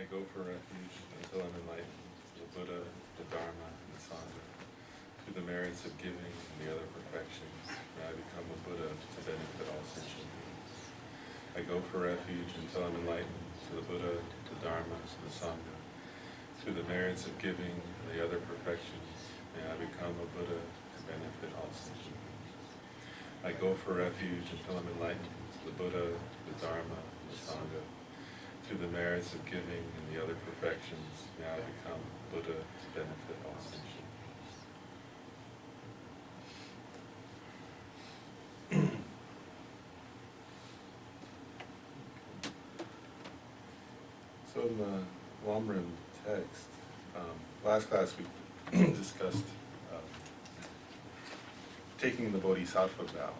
I go for refuge until I'm enlightened to the Buddha, the Dharma, and the Sangha. Through the merits of giving and the other perfections, may I become a Buddha to benefit all sentient beings. I go for refuge until I'm enlightened to the Buddha, the Dharma, and the Sangha. Through the merits of giving and the other perfections, may I become a Buddha to benefit all sentient beings. I go for refuge until I'm enlightened to the Buddha, the Dharma, and the Sangha. Through the merits of giving and the other perfections, may I become Buddha to benefit all sentient beings. So in the Lamrim text, last class we discussed taking the Bodhisattva vow.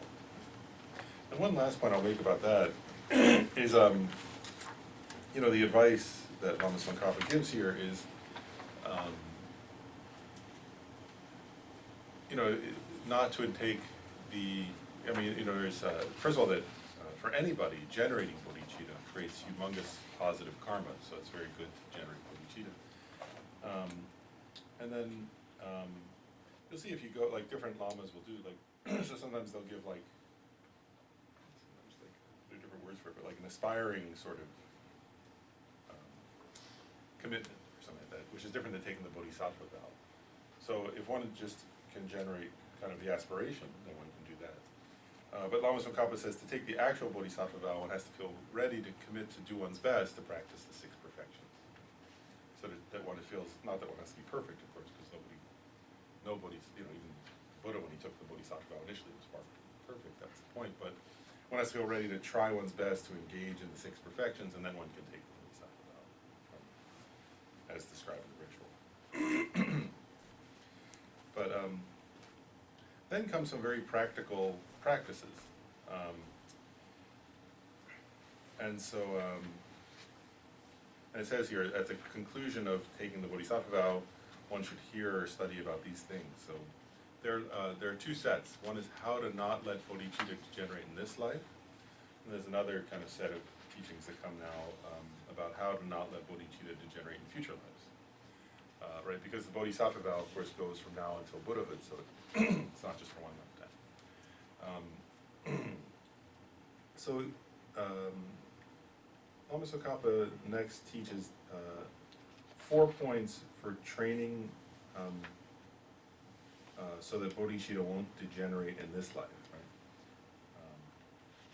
And one last point I'll make about that is the advice that Lama Tsongkhapa gives here is, not to take there's, first of all, that for anybody, generating bodhicitta creates humongous positive karma, so it's very good to generate bodhicitta. And then you'll see if you go, like different lamas will do, like, so sometimes they'll give like, there are different words for it, but like an aspiring sort of commitment or something like that, which is different than taking the bodhisattva vow. So if one just can generate kind of the aspiration, then one can do that. But Lama Tsongkhapa says to take the actual bodhisattva vow, one has to feel ready to commit to do one's best to practice the six perfections. So that one feels, not that one has to be perfect, of course, because nobody's, even Buddha, when he took the bodhisattva vow initially, was far from perfect, that's the point. But one has to feel ready to try one's best to engage in the six perfections, and then one can take the bodhisattva vow, as described in the ritual. But then come some very practical practices. And so, and it says here, at the conclusion of taking the bodhisattva vow, one should hear or study about these things. So there are two sets. One is how to not let bodhicitta degenerate in this life. And there's another kind of set of teachings that come now about how to not let bodhicitta degenerate in future lives. Right, because the bodhisattva vow, of course, goes from now until Buddhahood, so it's not just for one lifetime. So, Lama Tsongkhapa next teaches 4 points for training so that bodhicitta won't degenerate in this life. Right?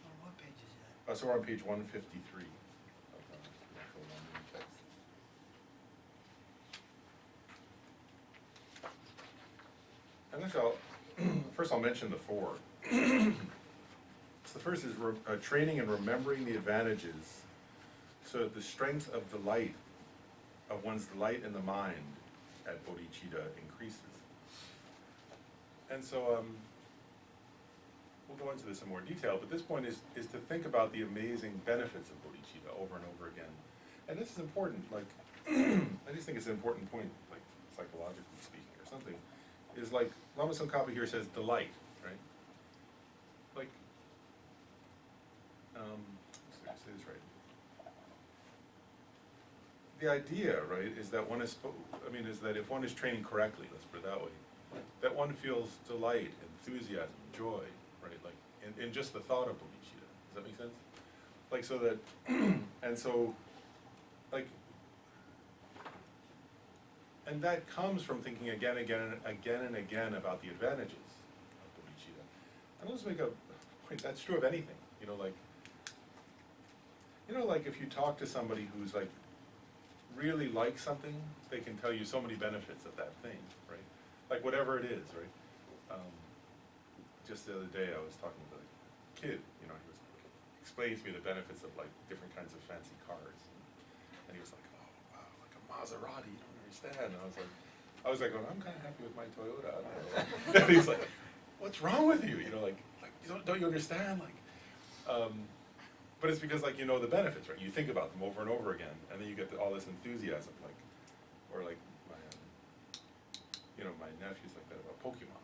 On what page is that? So we're on page 153 of the actual Lamrim text. And actually, first I'll mention the 4. So the first is training and remembering the advantages so that the strength of delight, of one's delight in the mind at bodhicitta increases. And so we'll go into this in more detail, but this point is to think about the amazing benefits of bodhicitta over and over again. And this is important, like, I just think it's an important point, like psychologically speaking or something, is like Lama Tsongkhapa here says delight, right? Like, let's say this right. The idea, right, is that one is, is that if one is training correctly, let's put it that way, that one feels delight, enthusiasm, joy, right, like in just the thought of bodhicitta. Does that make sense? Like, so that, and so, like, and that comes from thinking again and again about the advantages of bodhicitta. And I'll just make a point, that's true of anything, like if you talk to somebody who's like, really likes something, they can tell you so many benefits of that thing, right? Like whatever it is, right? Just the other day I was talking to a kid, he was explaining to me the benefits of like different kinds of fancy cars. And he was like, oh wow, like a Maserati, you don't understand. And I was like, well, I'm kind of happy with my Toyota. And he's like, what's wrong with you? Like don't you understand? But it's because like the benefits, right? You think about them over and over again, and then you get all this enthusiasm, or like my, my nephew's like that about Pokemon.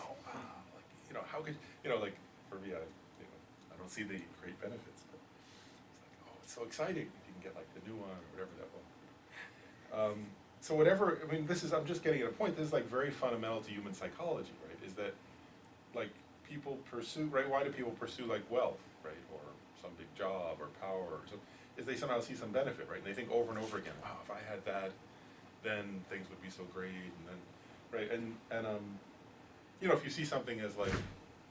Oh wow, how could, like for me, I don't see the great benefits, but it's like, oh, it's it's so exciting if you can get like the new one or whatever that was. So whatever, I mean, I'm just getting at a point, this is like very fundamental to human psychology, right? Is that like people pursue, right? Why do people pursue like wealth, right? Or some big job or power or something? Is they somehow see some benefit, right? And they think over and over again, wow, if I had that, then things would be so great, and then, right? And you know, if you see something as like,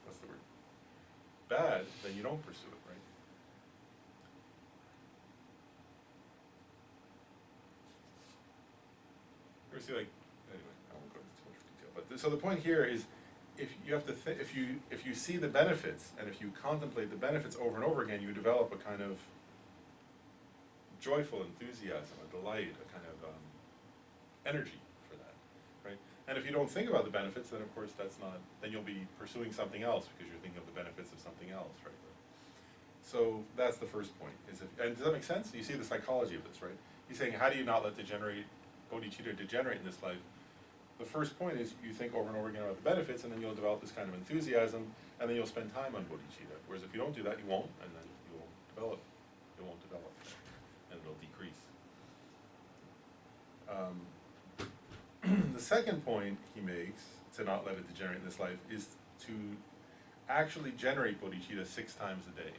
what's the word? Bad, then you don't pursue it, right? You ever see like, anyway, I won't go into too much detail. But so the point here is, if you have to if you see the benefits and if you contemplate the benefits over and over again, you develop a kind of joyful enthusiasm, a delight, a kind of energy for that, right? And if you don't think about the benefits, then of course then you'll be pursuing something else because you're thinking of the benefits of something else, right? So that's the first point. And does that make sense? You see the psychology of this, right? He's saying, how do you not let bodhicitta degenerate in this life? The first point is you think over and over again about the benefits, and then you'll develop this kind of enthusiasm, and then you'll spend time on bodhicitta. Whereas if you don't do that, you won't, and then you won't develop. It won't develop, and it'll decrease. The second point he makes, to not let it degenerate in this life, is to actually generate bodhicitta 6 times a day.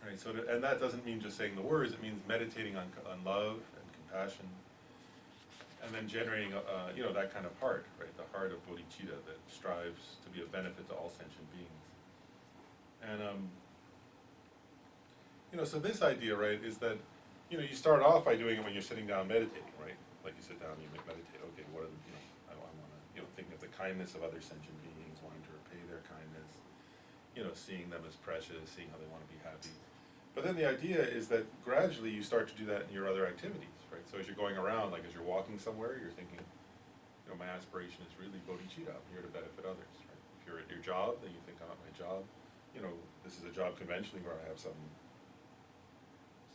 Right, so and that doesn't mean just saying the words, it means meditating on love and compassion, and then generating you know, that kind of heart, right, the heart of bodhicitta that strives to be of benefit to all sentient beings. And you know, so this idea, right, is that, you know, you start off by doing it when you're sitting down meditating, right? Like you sit down and you meditate, okay, what are the, you know, I want to, you know, thinking of the kindness of other sentient beings, wanting to repay their kindness, you know, seeing them as precious, seeing how they want to be happy. But then the idea is that gradually you start to do that in your other activities, right? So as you're going around, like as you're walking somewhere, you're thinking, you know, my aspiration is really bodhicitta, I'm here to benefit others, right? If you're at your job, then you think, oh, my job, you know, this is a job conventionally where I have some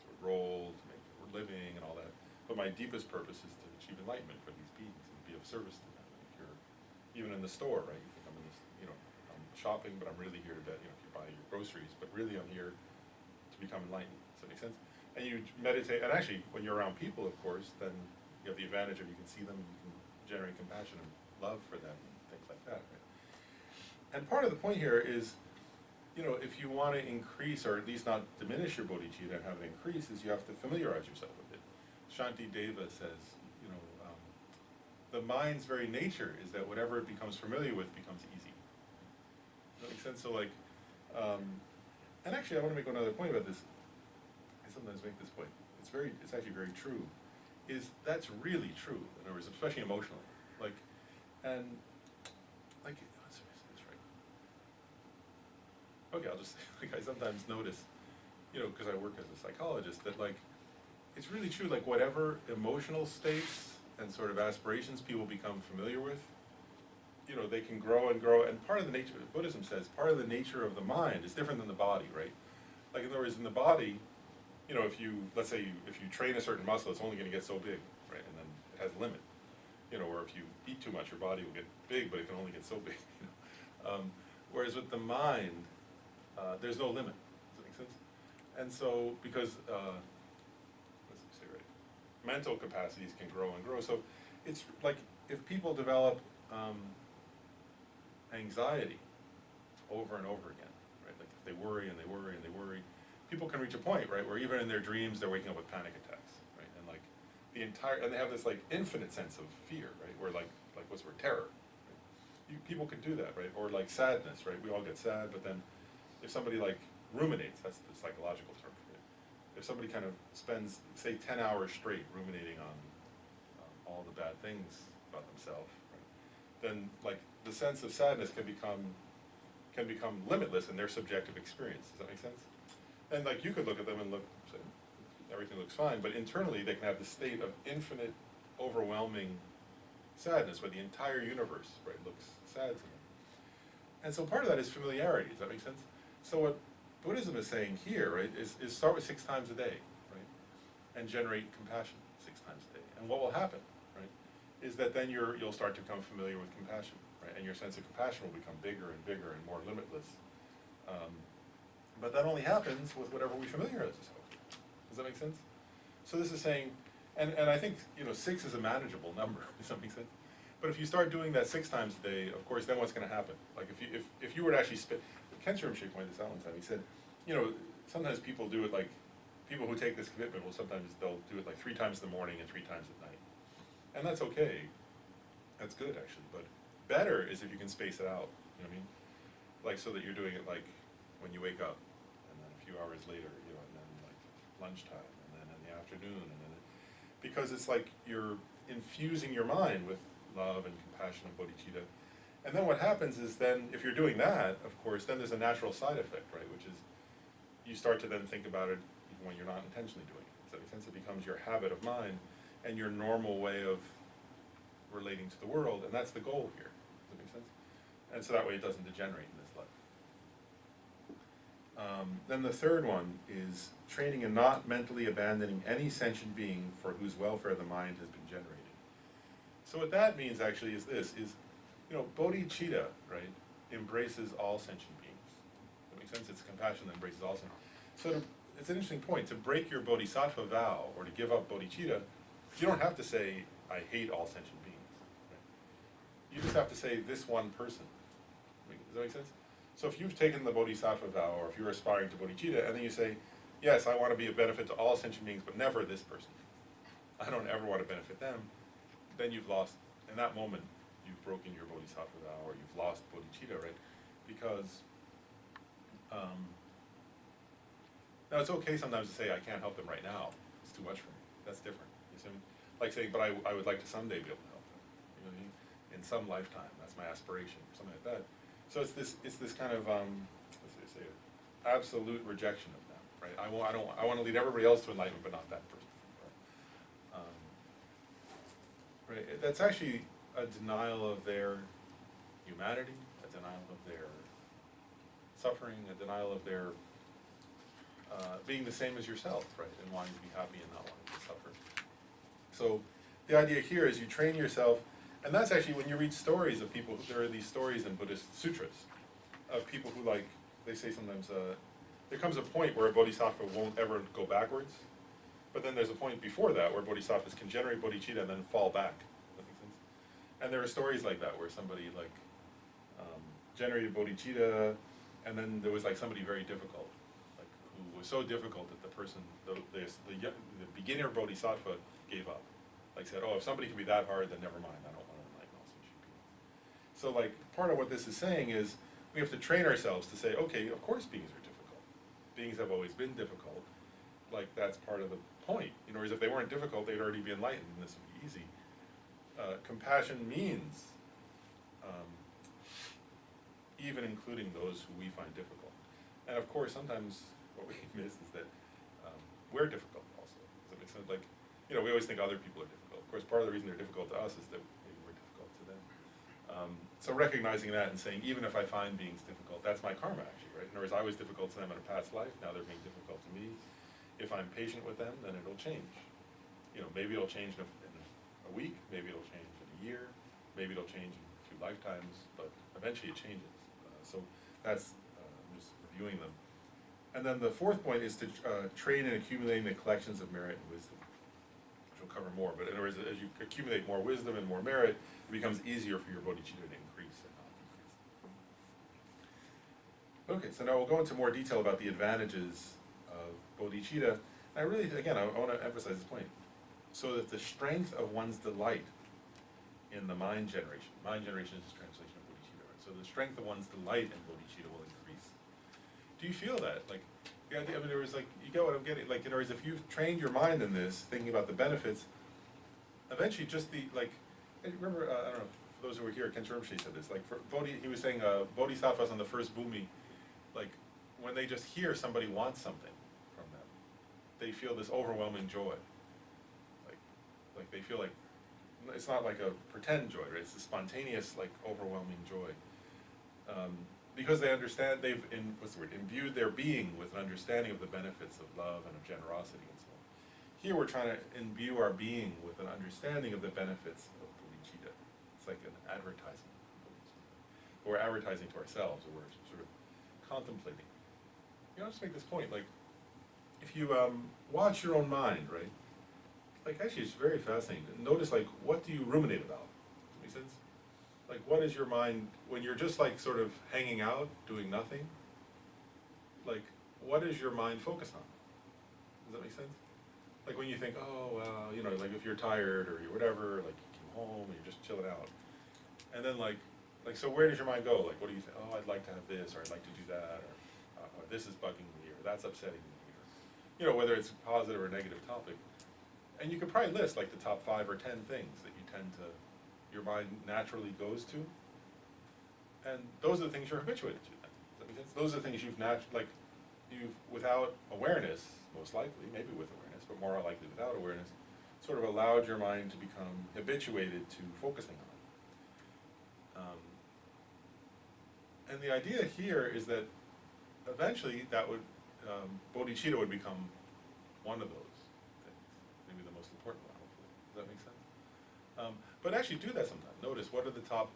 sort of role to make a living and all that. But my deepest purpose is to achieve enlightenment for these beings and be of service to them. And if you're even in the store, right, you think I'm in this, you know, I'm shopping, but I'm really here to, you know, if you buy your groceries, but really I'm here to become enlightened. Does that make sense? And you meditate, and actually, when you're around people, of course, then you have the advantage of you can see them, you can generate compassion and love for them, and things like that, right? And part of the point here is, you know, if you want to increase, or at least not diminish your bodhicitta and have it increase, is you have to familiarize yourself with it. Shanti Deva says, you know, the mind's very nature is that whatever it becomes familiar with becomes easy. Does that make sense? So like, and actually I want to make another point about this. I sometimes make this point. It's actually very true. That's really true, in other words, especially emotionally. Like, and, like, let's see this right. Okay, I'll just say, like, I sometimes notice, you know, because I work as a psychologist, that like, it's really true, like whatever emotional states and sort of aspirations people become familiar with, you know, they can grow and grow, and part of the nature, Buddhism says, part of the nature of the mind is different than the body, right? Like in other words, in the body, you know, let's say if you train a certain muscle, it's only going to get so big, right? And then it has a limit, you know, or if you eat too much, your body will get big, but it can only get so big, you know? Whereas with the mind, there's no limit. Does that make sense? And so, because, let's say right, mental capacities can grow and grow. So it's like if people develop anxiety over and over again, right? Like if they worry and they worry and they worry, people can reach a point, right, where even in their dreams they're waking up with panic attacks, right? And like and they have this like infinite sense of fear, right? Where like what's the word, terror. Right? People could do that, right? Or like sadness, right? We all get sad, but then if somebody like ruminates, that's the psychological term for it. If somebody kind of spends, say, 10 hours straight ruminating on all the bad things about themselves, right? Then like the sense of sadness can become limitless in their subjective experience. Does that make sense? And like you could look at them and say, everything looks fine, but internally they can have this state of infinite, overwhelming sadness where the entire universe, right, looks sad to them. And so part of that is familiarity. Does that make sense? So what Buddhism is saying here, right, is start with 6 times a day, right, and generate compassion 6 times a day. And what will happen, right, is that then you'll start to become familiar with compassion, right, and your sense of compassion will become bigger and bigger and more limitless. But that only happens with whatever we familiarize ourselves with. Does that make sense? So this is saying, and I think, 6 is a manageable number. Does that make sense? But if you start doing that 6 times a day, of course, then what's going to happen? Like if you were to actually spend, Kent Rinpoche pointed this out one time. He said, sometimes people do it like, people who take this commitment will sometimes, they'll do it like 3 times in the morning and 3 times at night. And that's okay. That's good, actually. But better is if you can space it out. You know what I mean? Like, so that you're doing it like when you wake up, and then a few hours later, and then like lunchtime, and then in the afternoon, and then, because it's like you're infusing your mind with love and compassion and bodhicitta. And then what happens is then, if you're doing that, of course, then there's a natural side effect, right? Which is, you start to then think about it even when you're not intentionally doing it. Does that make sense? It becomes your habit of mind and your normal way of relating to the world, and that's the goal here. Does that make sense? And so that way it doesn't degenerate in this life. Then the third one is training in not mentally abandoning any sentient being for whose welfare the mind has been generated. So what that means actually is this, bodhicitta, right, embraces all sentient beings. That makes sense? It's compassion that embraces all sentient beings. So it's an interesting point. To break your bodhisattva vow, or to give up bodhicitta, you don't have to say, I hate all sentient beings. Right? You just have to say, this one person. Does that make sense? So if you've taken the bodhisattva vow, or if you're aspiring to bodhicitta, and then you say, yes, I want to be a benefit to all sentient beings, but never this person. I don't ever want to benefit them. Then you've lost, in that moment, you've broken your bodhisattva vow, or you've lost bodhicitta, right? Because, now it's okay sometimes to say, I can't help them right now. It's too much for me. That's different. You see what I mean? Like saying, but I would like to someday be able to help them. You know what I mean? In some lifetime. That's my aspiration, or something like that. So it's this kind of absolute rejection of them, right? I want to lead everybody else to enlightenment, but not that person. Right? That's actually a denial of their humanity, a denial of their suffering, a denial of their being the same as yourself, right? And wanting to be happy and not wanting to suffer. So the idea here is you train yourself. And that's actually when you read stories of people, there are these stories in Buddhist sutras of people who, like, they say sometimes, there comes a point where a bodhisattva won't ever go backwards, but then there's a point before that where bodhisattvas can generate bodhicitta and then fall back. Does that make sense? And there are stories like that where somebody, like, generated bodhicitta, and then there was, like, somebody very difficult, like, who was so difficult that the person, the beginner bodhisattva gave up. Like said, oh, if somebody can be that hard, then never mind, I don't want to enlighten all sentient beings. So, like, part of what this is saying is we have to train ourselves to say, okay, of course beings are difficult. Beings have always been difficult. Like, that's part of the point. Whereas if they weren't difficult, they'd already be enlightened, and this would be easy. Compassion means even including those who we find difficult. And of course, sometimes what we miss is that we're difficult also. Does that make sense? Like, we always think other people are difficult. Of course, part of the reason they're difficult to us is that maybe we're difficult to them. So recognizing that and saying, even if I find beings difficult, that's my karma actually, right? In other words, I was difficult to them in a past life, now they're being difficult to me. If I'm patient with them, then it'll change. Maybe it'll change in a week, maybe it'll change in a year, maybe it'll change in a few lifetimes, but eventually it changes. So that's just reviewing them. And then the fourth point is to train in accumulating the collections of merit and wisdom. We'll cover more, but in other words, as you accumulate more wisdom and more merit, it becomes easier for your bodhicitta to increase and not decrease. Okay, so now we'll go into more detail about the advantages of bodhicitta. I really, again, I want to emphasize this point. So that the strength of one's delight in the mind generation is the translation of bodhicitta, right? So the strength of one's delight in bodhicitta will increase. Do you feel that? Like, the idea, there was like, you get what I'm getting, like, in other words, if you've trained your mind in this, thinking about the benefits, eventually just the, like, remember, I don't know, for those who were here, Kent Rinpoche said this, like, for he was saying, bodhisattvas on the first bhumi, like, when they just hear somebody wants something from them, they feel this overwhelming joy. Like they feel like, it's not like a pretend joy, right? It's a spontaneous, like, overwhelming joy. Because they understand, they've imbued their being with an understanding of the benefits of love and of generosity and so on. Here we're trying to imbue our being with an understanding of the benefits of bodhicitta. It's like an advertisement of bodhicitta. We're advertising to ourselves, or we're sort of contemplating. I'll just make this point, like, if you watch your own mind, right? Like, actually, it's very fascinating. Notice, like, what do you ruminate about? Make sense? Like, what is your mind, when you're just, like, sort of hanging out, doing nothing, like, what is your mind focused on? Does that make sense? Like, when you think, oh, you know, like, if you're tired or you're whatever, like, you came home and you're just chilling out. And then, like, so where does your mind go? Like, what do you think? Oh, I'd like to have this, or I'd like to do that, or this is bugging me, or that's upsetting me, or, you know, whether it's a positive or negative topic. And you could probably list, like, the top 5 or 10 things that you tend to, your mind naturally goes to. And those are the things you're habituated to. Then. Does that make sense? Those are the things you've you've, without awareness, most likely, maybe with awareness, but more likely without awareness, sort of allowed your mind to become habituated to focusing on. And the idea here is that eventually that would, bodhicitta would become one of those things, maybe the most important one, hopefully. Does that make sense? But actually do that sometime. Notice what are the top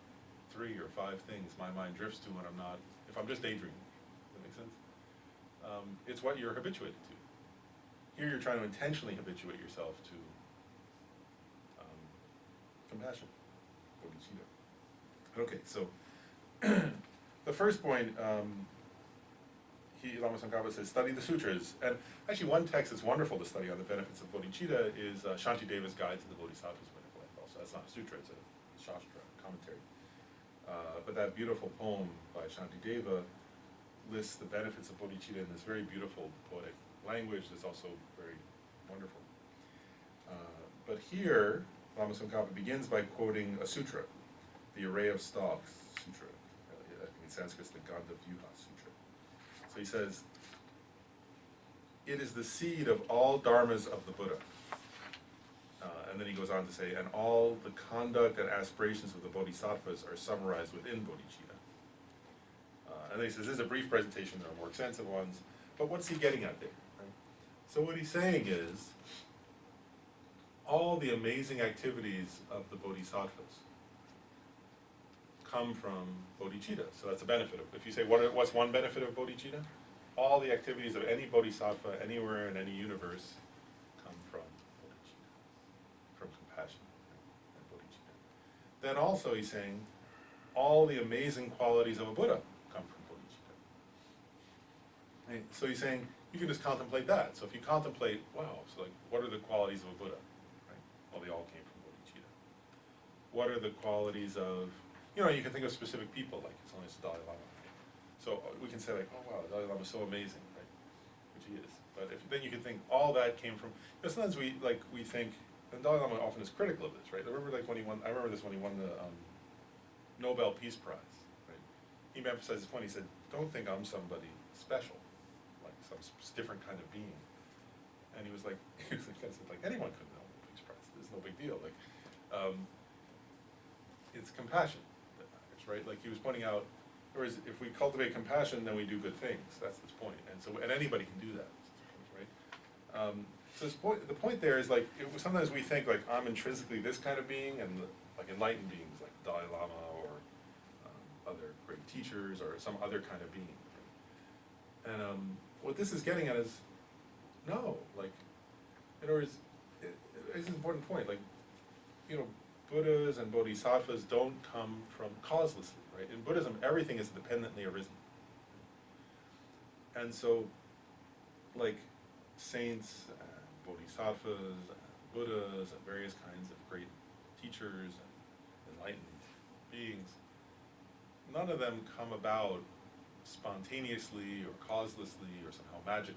3 or 5 things my mind drifts to when I'm not, if I'm just daydreaming. Does that make sense? It's what you're habituated to. Here you're trying to intentionally habituate yourself to compassion, bodhicitta. Okay, so the first point, Lama Tsongkhapa says, study the sutras. And actually one text that's wonderful to study on the benefits of bodhicitta is Shantideva's Guide to the Bodhisattva's Way of Life. Also, that's not a sutra, it's a shastra commentary. But that beautiful poem by Shantideva lists the benefits of bodhicitta in this very beautiful poetic language that's also very wonderful. But here, Lama Tsongkhapa begins by quoting a sutra, the Array of Stalks Sutra. In Sanskrit, the Gandhavyuha Sutra. So he says, it is the seed of all dharmas of the Buddha. And then he goes on to say, and all the conduct and aspirations of the bodhisattvas are summarized within bodhicitta. And then he says, this is a brief presentation, there are more extensive ones, but what's he getting at there? Right? So what he's saying is, all the amazing activities of the bodhisattvas come from bodhicitta. So that's a benefit of, if you say, what's one benefit of bodhicitta? All the activities of any bodhisattva, anywhere in any universe, come from bodhicitta, from compassion and bodhicitta. Then also he's saying, all the amazing qualities of a Buddha come from bodhicitta. Right? So he's saying, you can just contemplate that. So if you contemplate, wow, so like, what are the qualities of a Buddha? Right? Well, they all came from bodhicitta. What are the qualities of, you know, you can think of specific people, like it's only Dalai Lama. So we can say like, oh wow, Dalai Lama is so amazing, right? Which he is. But then you can think all that came from, you know, sometimes we think, and Dalai Lama often is critical of this, right? I remember when he won the Nobel Peace Prize, right? He emphasized this point, he said, don't think I'm somebody special, like some different kind of being. And he was like, anyone could win the Peace Prize, there's no big deal. Like, it's compassion that matters, right? Like he was pointing out, whereas if we cultivate compassion, then we do good things. That's his point. And anybody can do that, right? So the point there is like, sometimes we think like I'm intrinsically this kind of being, and like enlightened beings like Dalai Lama or other great teachers or some other kind of being. Right? And what this is getting at is, no, like, in other words, it's an important point. Like, you know, Buddhas and bodhisattvas don't come from causelessly, right? In Buddhism, everything is dependently arisen. And so, like, saints and bodhisattvas and Buddhas and various kinds of great teachers and enlightened beings, none of them come about spontaneously or causelessly or somehow magically.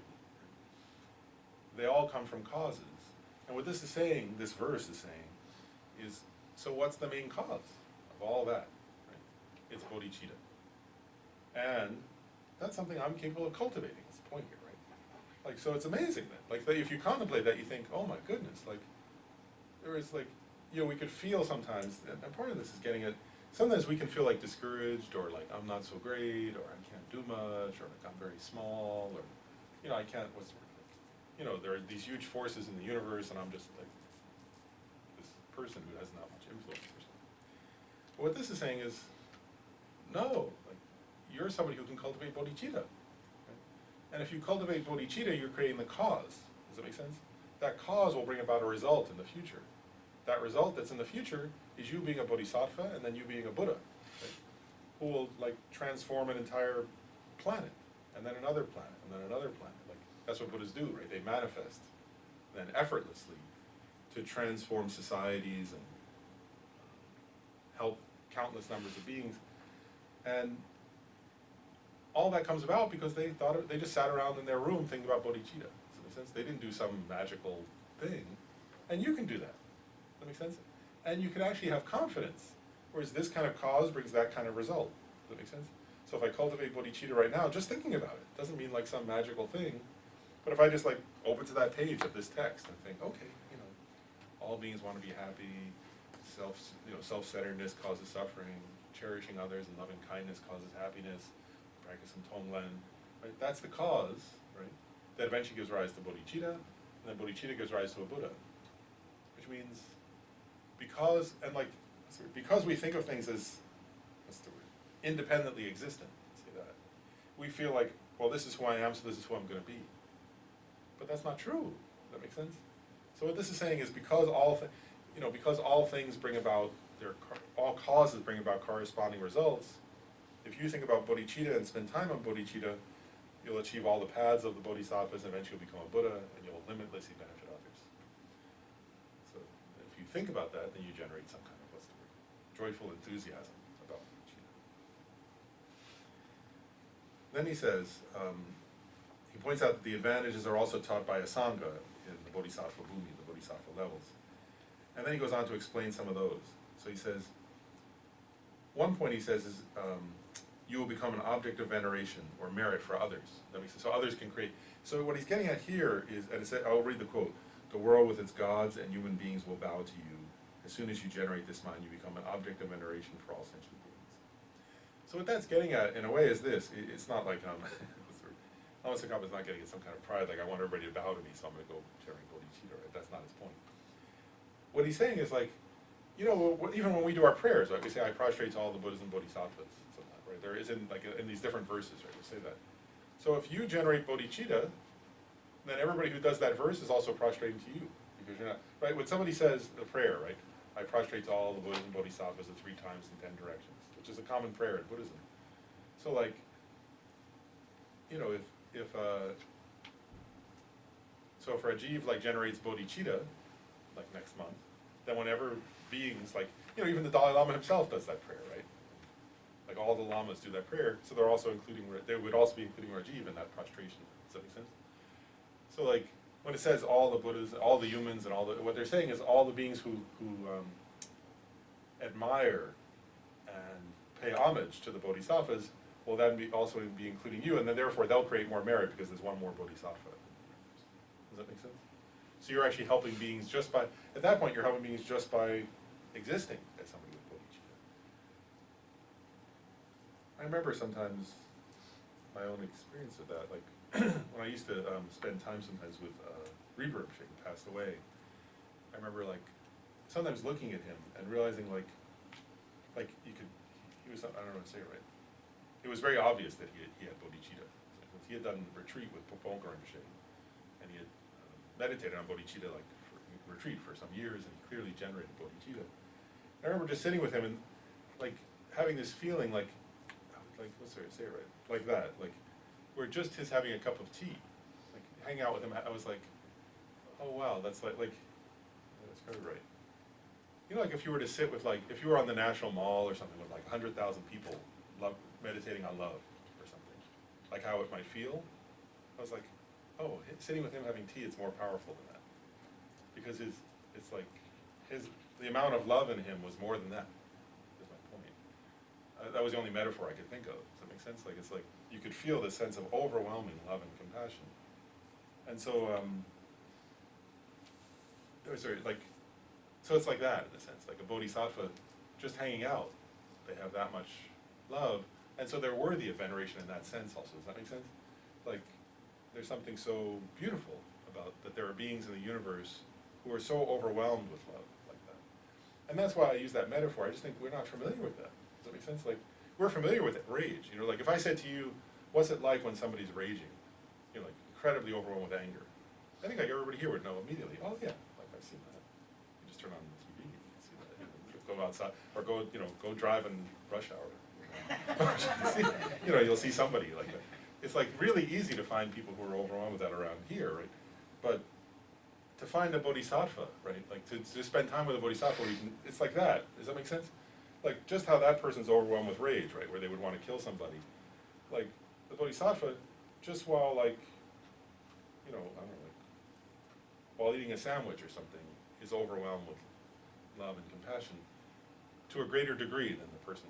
They all come from causes. And what this is saying, this verse is saying, is, so what's the main cause of all that? Right? It's bodhicitta. And that's something I'm capable of cultivating. That's the point here, right? Like, so it's amazing then. Like, that if you contemplate that, you think, oh my goodness, like, there is like, you know, we could feel sometimes, and part of this is getting at, sometimes we can feel like discouraged, or like, I'm not so great, or I can't do much, or like, I'm very small, or, you know, I can't, what's the word? You know, there are these huge forces in the universe, and I'm just like, person who has not much influence or something. But what this is saying is, no, like, you're somebody who can cultivate bodhicitta. Right? And if you cultivate bodhicitta, you're creating the cause. Does that make sense? That cause will bring about a result in the future. That result that's in the future is you being a bodhisattva and then you being a Buddha, right? Who will like transform an entire planet, and then another planet, and then another planet. Like that's what Buddhas do, right? They manifest then effortlessly to transform societies and help countless numbers of beings. And all that comes about because they just sat around in their room thinking about bodhicitta. Does that make sense? They didn't do some magical thing. And you can do that. Does that make sense? And you can actually have confidence. Whereas this kind of cause brings that kind of result. Does that make sense? So if I cultivate bodhicitta right now, just thinking about it, doesn't mean like some magical thing. But if I just like open to that page of this text and think, okay, you know, all beings want to be happy, self-centeredness causes suffering, cherishing others and loving kindness causes happiness, practice some tonglen, right? That's the cause, right? That eventually gives rise to bodhicitta, and then bodhicitta gives rise to a Buddha. Which means, because we think of things as, what's the word, independently existent, let's say that, we feel like, well, this is who I am, so this is who I'm going to be. But that's not true. Does that make sense? So what this is saying is because all things bring about, all causes bring about corresponding results, if you think about bodhicitta and spend time on bodhicitta, you'll achieve all the paths of the bodhisattvas and eventually you'll become a Buddha and you'll limitlessly benefit others. So if you think about that, then you generate some kind of, what's the word, joyful enthusiasm about bodhicitta. Then he says, he points out that the advantages are also taught by Asanga in the bodhisattva bhumi, the bodhisattva levels. And then he goes on to explain some of those. So he says, one point he says is, you will become an object of veneration or merit for others. That makes sense. So others can create. So what he's getting at here is, and I'll read the quote, the world with its gods and human beings will bow to you. As soon as you generate this mind, you become an object of veneration for all sentient beings. So what that's getting at, in a way, is this. It's not like, Lama Tsongkhapa is not getting at some kind of pride, like I want everybody to bow to me, so I'm going to go generate bodhicitta, right? That's not his point. What he's saying is like, you know, even when we do our prayers, like we say, I prostrate to all the Buddhas and Bodhisattvas, sometimes, right? There is in these different verses, right? We say that. So if you generate bodhicitta, then everybody who does that verse is also prostrating to you, because you're not, right? When somebody says a prayer, right? I prostrate to all the Buddhas and Bodhisattvas 3 times in 10 directions, which is a common prayer in Buddhism. So like, you know, if Rajiv like generates bodhicitta, like next month, then whenever beings like, you know, even the Dalai Lama himself does that prayer, right? Like all the lamas do that prayer, so they're also they would also be including Rajiv in that prostration. Does that make sense? So like, when it says all the Buddhas, all the humans, and what they're saying is all the beings who admire and pay homage to the bodhisattvas will then also be including you, and then therefore they'll create more merit because there's one more bodhisattva. Does that make sense? So you're actually helping beings just by, at that point you're helping beings just by existing as somebody with bodhicitta. I remember sometimes my own experience of that, like when I used to spend time sometimes with Rebbe who passed away, I remember like sometimes looking at him and realizing like he was, I don't know how to say it right. It was very obvious that he had bodhicitta. He had done retreat with Poponka Rinpoche, and he had meditated on bodhicitta like for retreat for some years, and he clearly generated bodhicitta. I remember just sitting with him and like having this feeling like what's there to say it right? Like that, like where just his having a cup of tea, like hanging out with him, I was like, oh wow, that's like that's kind of right. You know, like if you were to sit with if you were on the National Mall or something with like 100,000 people meditating on love or something, like how it might feel. I was like, oh, sitting with him having tea, it's more powerful than that, because the amount of love in him was more than that. Is my point. That was the only metaphor I could think of. Does that make sense? Like it's like you could feel this sense of overwhelming love and compassion, and so so it's like that in a sense, like a bodhisattva just hanging out. They have that much love, and so they're worthy of veneration in that sense also. Does that make sense? Like, there's something so beautiful about that there are beings in the universe who are so overwhelmed with love like that. And that's why I use that metaphor. I just think we're not familiar with that. Does that make sense? Like, we're familiar with it, rage. You know, like if I said to you, what's it like when somebody's raging? you know, like incredibly overwhelmed with anger, I think like everybody here would know immediately, oh yeah, like I've seen that. You just turn on the TV, you can see that. You go outside, or go, you know, go drive in rush hour. You know, you'll see somebody like that. It's like really easy to find people who are overwhelmed with that around here, right? But to find a bodhisattva, right? Like to spend time with a bodhisattva, where you can, it's like that. Does that make sense? Like just how that person's overwhelmed with rage, right? Where they would want to kill somebody. Like the bodhisattva, just while like, you know, I don't know, like while eating a sandwich or something, is overwhelmed with love and compassion to a greater degree than the person,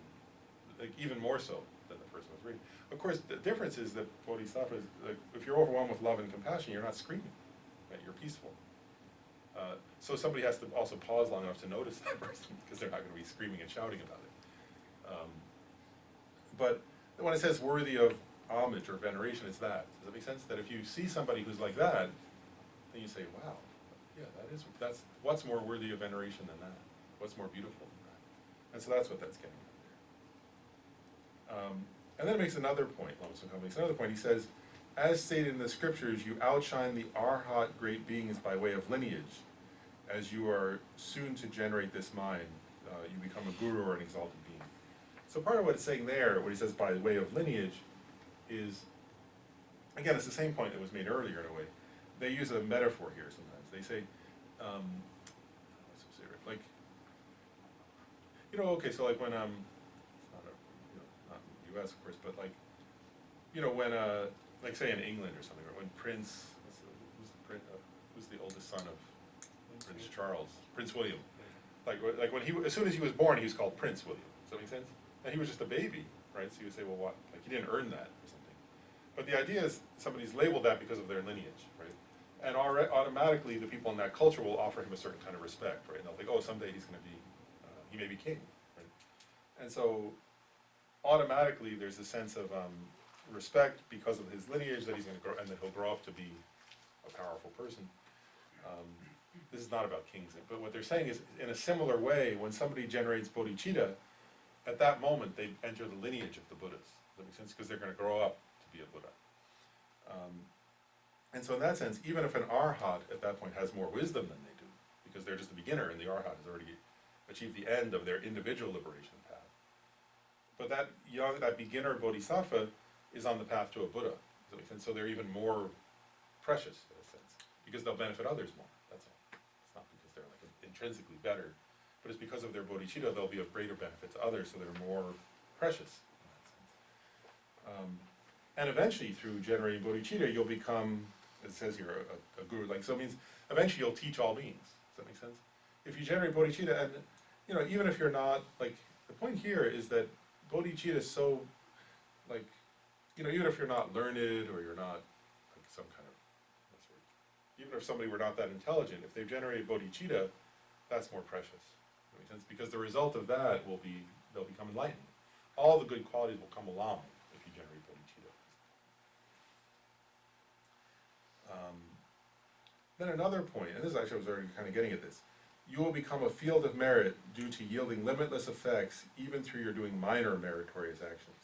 like even more so than the person with rage. Of course, the difference is that bodhisattvas, like, if you're overwhelmed with love and compassion, you're not screaming, right? You're peaceful. So somebody has to also pause long enough to notice that person, because they're not going to be screaming and shouting about it. But when it says worthy of homage or veneration, it's that. Does that make sense? That if you see somebody who's like that, then you say, wow, yeah, that's what's more worthy of veneration than that? What's more beautiful than that? And so that's what that's getting at there. And then it makes another point, Lama Tsongkhapa makes another point. He says, as stated in the scriptures, you outshine the Arhat great beings by way of lineage. As you are soon to generate this mind, you become a guru or an exalted being. So part of what it's saying there, what he says by way of lineage, is, again, it's the same point that was made earlier in a way. They use a metaphor here sometimes. They say, like, you know, okay, so like when, not in the US of course, but like, you know, when, like say in England or something, or when Prince, who's the oldest son of Prince Charles? Prince William. Like when as soon as he was born, he was called Prince William. Does that make sense? And he was just a baby, right? So you would say, well, what? Like he didn't earn that or something. But the idea is somebody's labeled that because of their lineage, right? And automatically the people in that culture will offer him a certain kind of respect, right? And they'll think, oh, someday he's going to be, he may be king, right? And so automatically there's a sense of respect because of his lineage that he's going to grow, and that he'll grow up to be a powerful person. This is not about kings, but what they're saying is, in a similar way, when somebody generates bodhicitta, at that moment they enter the lineage of the Buddhas. Does that make sense? Because they're going to grow up to be a Buddha. And so in that sense, even if an arhat at that point has more wisdom than they do, because they're just a beginner and the arhat has already achieved the end of their individual liberation path, but that beginner bodhisattva is on the path to a Buddha. Does that make sense? So they're even more precious in a sense, because they'll benefit others more. That's all. It's not because they're like intrinsically better, but it's because of their bodhicitta they'll be of greater benefit to others, so they're more precious in that sense. And eventually, through generating bodhicitta, you'll become, it says here, a guru. Like, so it means eventually you'll teach all beings. Does that make sense? If you generate bodhicitta, and you know, even if you're not, like, the point here is that bodhicitta is so, like, you know, even if you're not learned or you're not like some kind of, even if somebody were not that intelligent, if they've generated bodhicitta, that's more precious. Does that make sense? Because the result of that will be, they'll become enlightened. All the good qualities will come along if you generate bodhicitta. Then another point, and this actually I was already kind of getting at this, you will become a field of merit due to yielding limitless effects even through your doing minor meritorious actions.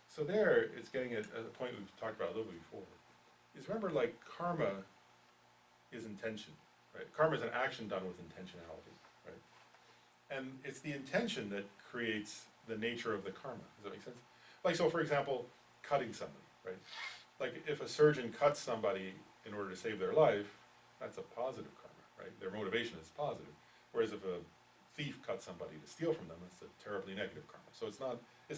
So there, it's getting at a point we've talked about a little bit before, is remember, like, karma is intention, right? Karma is an action done with intentionality, right? And it's the intention that creates the nature of the karma. Does that make sense? Like, so for example, cutting somebody, right? Like, if a surgeon cuts somebody in order to save their life, that's a positive karma, right? Their motivation is positive. Whereas if a thief cuts somebody to steal from them, it's a terribly negative karma. So it's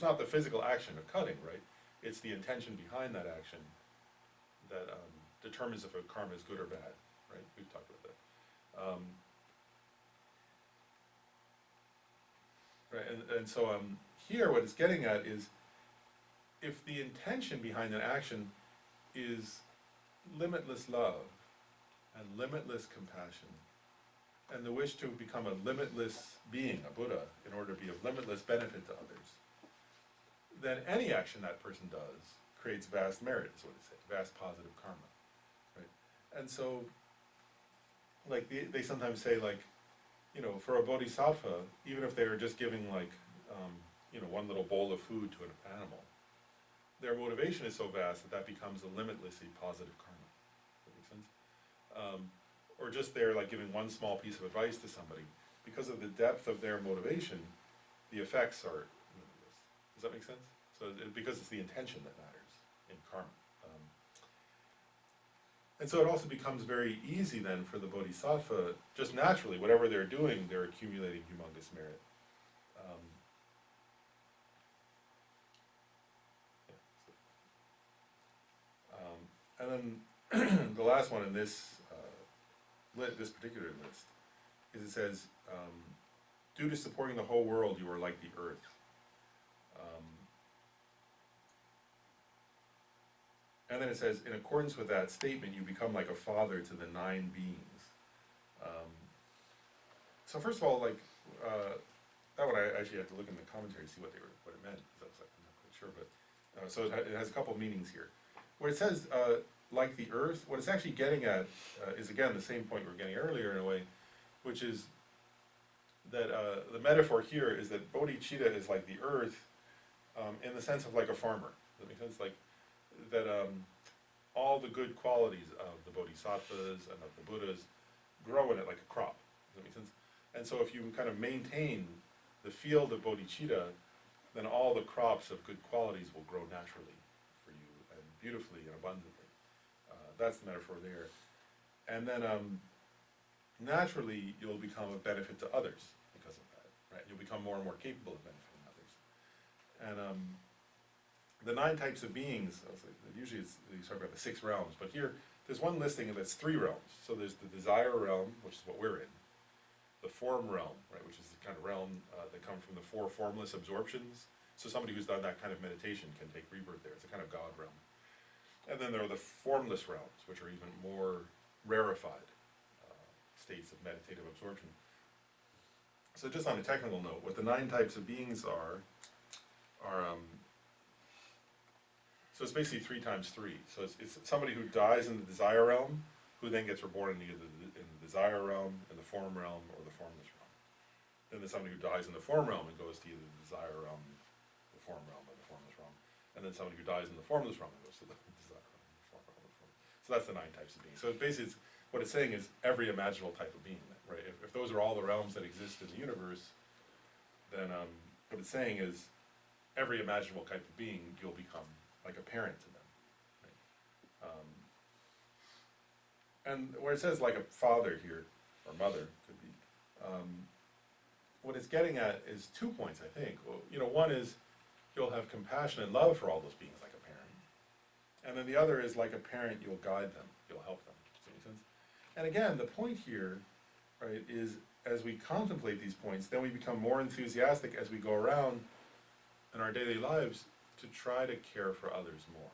not the physical action of cutting, right? It's the intention behind that action that determines if a karma is good or bad, right? We've talked about that. Right, and so here what it's getting at is, if the intention behind an action is limitless love and limitless compassion, and the wish to become a limitless being, a Buddha, in order to be of limitless benefit to others, then any action that person does creates vast merit, is what it says, vast positive karma, right? And so, like, they sometimes say, like, you know, for a bodhisattva, even if they are just giving, like, you know, one little bowl of food to an animal, their motivation is so vast that that becomes a limitlessly positive karma. Does that make sense? Or just they're like giving one small piece of advice to somebody. Because of the depth of their motivation, the effects are limitless. Does that make sense? So because it's the intention that matters in karma. And so it also becomes very easy then for the bodhisattva, just naturally, whatever they're doing, they're accumulating humongous merit. And then the last one in this this particular list is it says, due to supporting the whole world, you are like the earth. And then it says, in accordance with that statement, you become like a father to the 9 beings. So first of all, like, that one I actually had to look in the commentary to see what it meant, because I was like, I'm not quite sure, but, so it has a couple of meanings here. Where it says, like the earth, what it's actually getting at is again the same point we were getting earlier in a way, which is that the metaphor here is that bodhicitta is like the earth in the sense of like a farmer. Does that make sense? Like, that all the good qualities of the bodhisattvas and of the Buddhas grow in it like a crop. Does that make sense? And so if you kind of maintain the field of bodhicitta, then all the crops of good qualities will grow naturally for you and beautifully and abundantly. That's the metaphor there. And then naturally you'll become a benefit to others because of that, right? You'll become more and more capable of benefiting others. And the 9 types of beings, usually you talk about the 6 realms, but here there's one listing that's 3 realms. So there's the desire realm, which is what we're in, the form realm, right, which is the kind of realm that comes from the 4 formless absorptions. So somebody who's done that kind of meditation can take rebirth there. It's a kind of God realm. And then there are the formless realms, which are even more rarefied states of meditative absorption. So just on a technical note, what the 9 types of beings are so it's basically 3 times 3. So it's somebody who dies in the desire realm, who then gets reborn in either in the desire realm, in the form realm, or the formless realm. Then there's somebody who dies in the form realm and goes to either the desire realm, the form realm, or the formless realm. And then somebody who dies in the formless realm and goes to the desire realm, the form realm, or the form. So that's the 9 types of beings. So basically, what it's saying is every imaginable type of being, right? If those are all the realms that exist in the universe, then what it's saying is every imaginable type of being, you'll become like a parent to them. Right? And where it says like a father here, or mother, could be, what it's getting at is 2 points, I think. Well, one is you'll have compassion and love for all those beings like a parent. And then the other is like a parent, you'll guide them, you'll help them. Does that make sense? And again, the point here, right, is as we contemplate these points, then we become more enthusiastic as we go around in our daily lives to try to care for others more,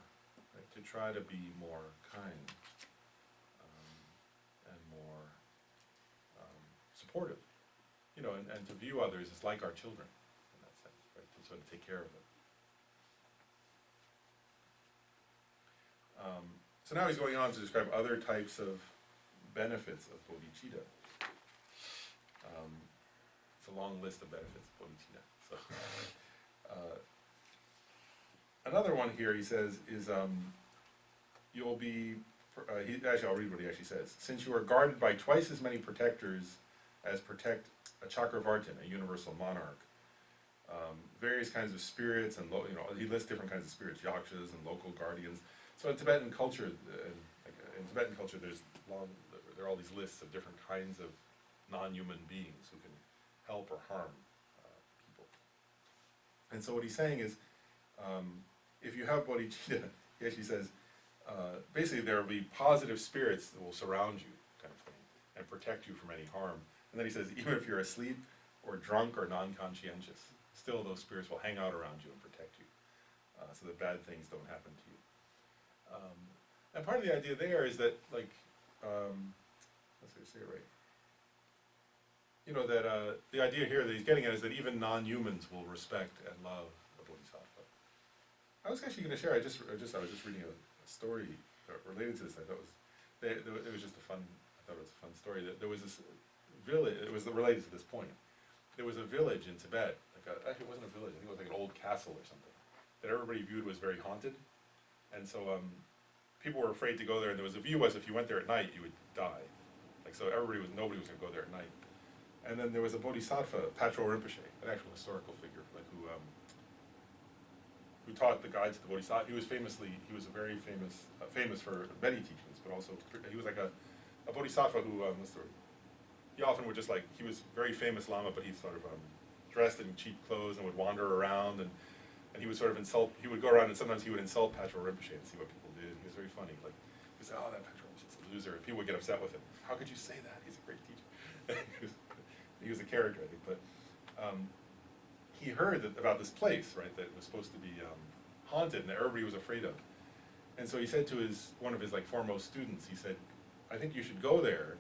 right? To try to be more kind and more supportive, and to view others as like our children in that sense, right? To sort of take care of them. So now he's going on to describe other types of benefits of bodhicitta. It's a long list of benefits of bodhicitta. So, another one here he says is you'll be, I'll read what he actually says. Since you are guarded by twice as many protectors as protect a Chakravartin, a universal monarch, various kinds of spirits and he lists different kinds of spirits, yakshas and local guardians. So in Tibetan culture, there are all these lists of different kinds of non-human beings who can help or harm people. And so what he's saying is, if you have bodhicitta, he actually says, basically there will be positive spirits that will surround you, kind of thing, and protect you from any harm. And then he says, even if you're asleep or drunk or non-conscientious, still those spirits will hang out around you and protect you, so that bad things don't happen to you. And part of the idea there is that, like, let's see, say it right. That the idea here that he's getting at is that even non-humans will respect and love a bodhisattva. I was actually going to share. I was just reading a story related to this. I thought it was just a fun. I thought it was a fun story. That there was this village. It was related to this point. There was a village in Tibet. Actually, it wasn't a village. I think it was like an old castle or something that everybody viewed was very haunted. And so people were afraid to go there, and there was a view was if you went there at night, you would die. Like, so nobody was gonna go there at night. And then there was a bodhisattva, Patrol Rinpoche, an actual historical figure, like who taught the guides to the bodhisattva. He was a very famous for many teachings, but also, he was like a bodhisattva who, he often would just like, he was very famous Lama, but he sort of dressed in cheap clothes and would wander around, and he would sort of he would go around and sometimes he would insult Patrol Rinpoche and see what people did. He was very funny, like, he would say, oh, that Patrol Rinpoche's a loser, and people would get upset with him. How could you say that? He's a great teacher. He was a character, I think, but he heard about this place, right, that was supposed to be haunted and that everybody was afraid of. And so he said to one of his like foremost students, he said, I think you should go there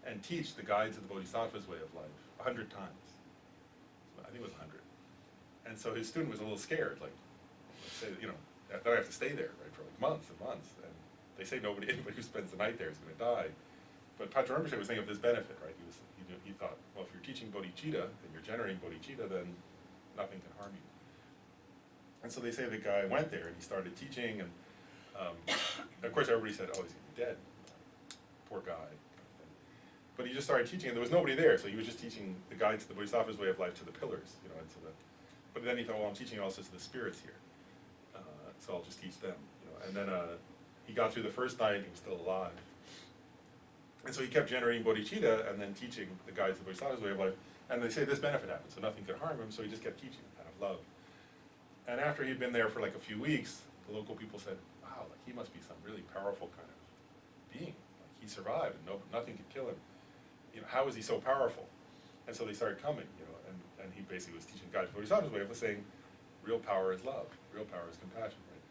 and teach the guides of the Bodhisattva's way of life 100 times. So I think it was 100. And so his student was a little scared, like, say, you know, that I have to stay there, right, for like months and months. And they say anybody who spends the night there is going to die. But Patrol Rinpoche was thinking of this benefit, right? He thought, well, if you're teaching bodhicitta and you're generating bodhicitta, then nothing can harm you. And so they say the guy went there and he started teaching, and of course everybody said, oh, he's gonna be dead. Poor guy. But he just started teaching, and there was nobody there, so he was just teaching the guides to the Bodhisattva's way of life to the pillars, you know, and but then he thought, well, I'm teaching also to the spirits here, so I'll just teach them, you know. And then he got through the first night, he was still alive. And so he kept generating bodhicitta and then teaching the guides to the Bodhisattva's way of life. And they say this benefit happened, so nothing could harm him, so he just kept teaching out of love. And after he'd been there for like a few weeks, the local people said, wow, like he must be some really powerful kind of being. Like he survived and nothing could kill him. You know, how is he so powerful? And so they started coming, you know, and he basically was teaching guides to the Bodhisattva's way of saying, real power is love, real power is compassion, right?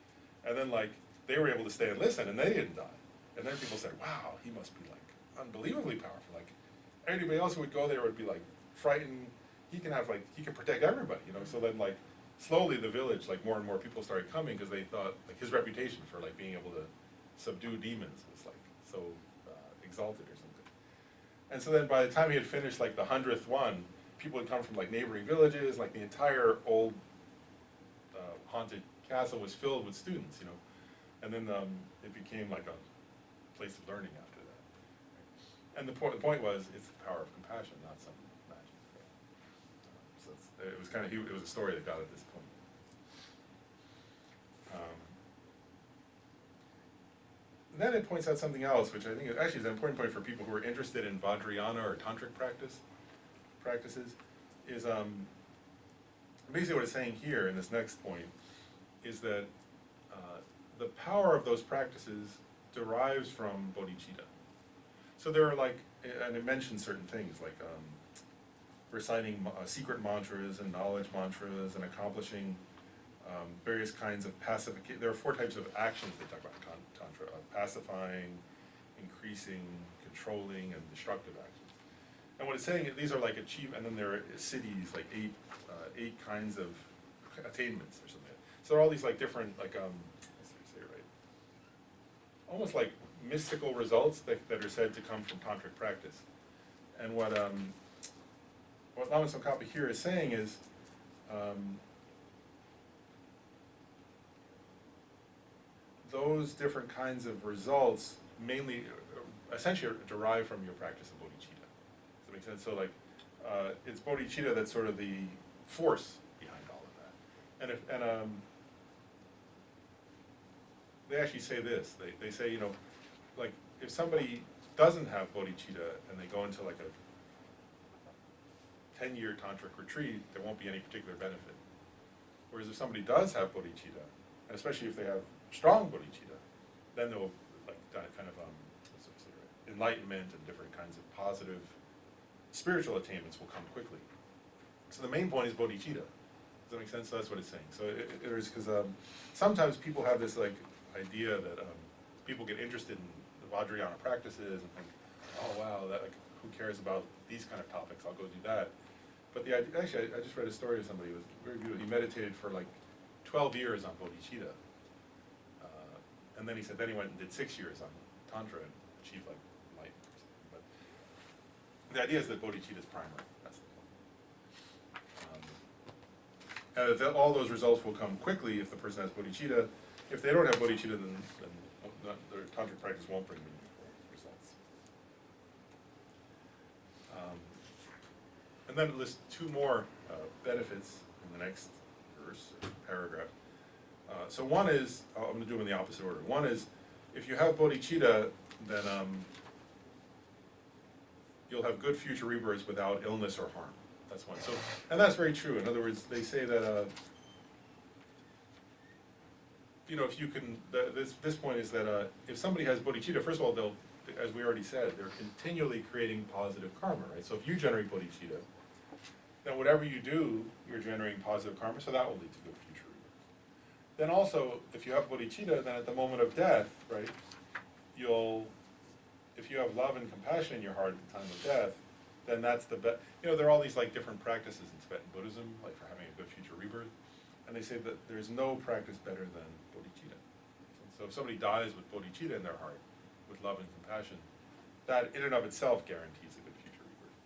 And then like, they were able to stay and listen, and they didn't die. And then people said, wow, he must be like unbelievably powerful. Like anybody else who would go there would be like frightened. He can protect everybody, you know. So then like slowly the village, like more and more people started coming because they thought like his reputation for like being able to subdue demons was like so exalted or something. And so then by the time he had finished like the 100th one, people had come from like neighboring villages, like the entire old haunted castle was filled with students, you know. And then it became like a place of learning after that. And the point was, it's the power of compassion, not some magic. Right? So it was kind of, it was a story that got at this point. Then it points out something else, which I think actually is an important point for people who are interested in Vajrayana or tantric practices, is basically what it's saying here in this next point is that the power of those practices derives from bodhicitta. So there are like, and it mentions certain things like reciting secret mantras and knowledge mantras and accomplishing various kinds of pacification. There are 4 types of actions they talk about in Tantra: pacifying, increasing, controlling, and destructive actions. And what it's saying, these are like and then there are cities, like 8 kinds of attainments or something. So there are all these like different, like, let's say it right, almost like mystical results that are said to come from tantric practice. And what Lama Tsongkhapa here is saying is, those different kinds of results mainly, essentially derive from your practice of bodhicitta. Does that make sense? So like, it's bodhicitta that's sort of the force behind all of that. And they actually say this, they say, you know, like if somebody doesn't have bodhicitta and they go into like a 10-year tantric retreat, there won't be any particular benefit. Whereas if somebody does have bodhicitta, and especially if they have strong bodhicitta, then they'll like kind of enlightenment and different kinds of positive spiritual attainments will come quickly. So the main point is bodhicitta. Does that make sense? So that's what it's saying. So it is because sometimes people have this like idea that people get interested in the Vajrayana practices and think, oh wow, that like who cares about these kind of topics? I'll go do that. But the idea, actually, I just read a story of somebody who was very beautiful. He meditated for like 12 years on bodhicitta, and then he said, then he went and did 6 years on tantra and achieved like enlightenment or something. But the idea is that bodhicitta is primary. That's the point. And all those results will come quickly if the person has bodhicitta. If they don't have bodhicitta, then their tantric practice won't bring meaningful results. And then it lists two more benefits in the next verse, or paragraph. So one is, I'm going to do them in the opposite order. One is, if you have bodhicitta, then you'll have good future rebirths without illness or harm. That's one. So, and that's very true. In other words, they say that, if you can, this point is that if somebody has bodhicitta, first of all, they'll, as we already said, they're continually creating positive karma, right? So if you generate bodhicitta, then whatever you do, you're generating positive karma, so that will lead to good future rebirths. Then also, if you have bodhicitta, then at the moment of death, right, if you have love and compassion in your heart at the time of death, then that's the best. There are all these like different practices in Tibetan Buddhism, like for having a good future rebirth, and they say that there's no practice better than bodhicitta. So if somebody dies with bodhicitta in their heart, with love and compassion, that in and of itself guarantees a good future rebirth.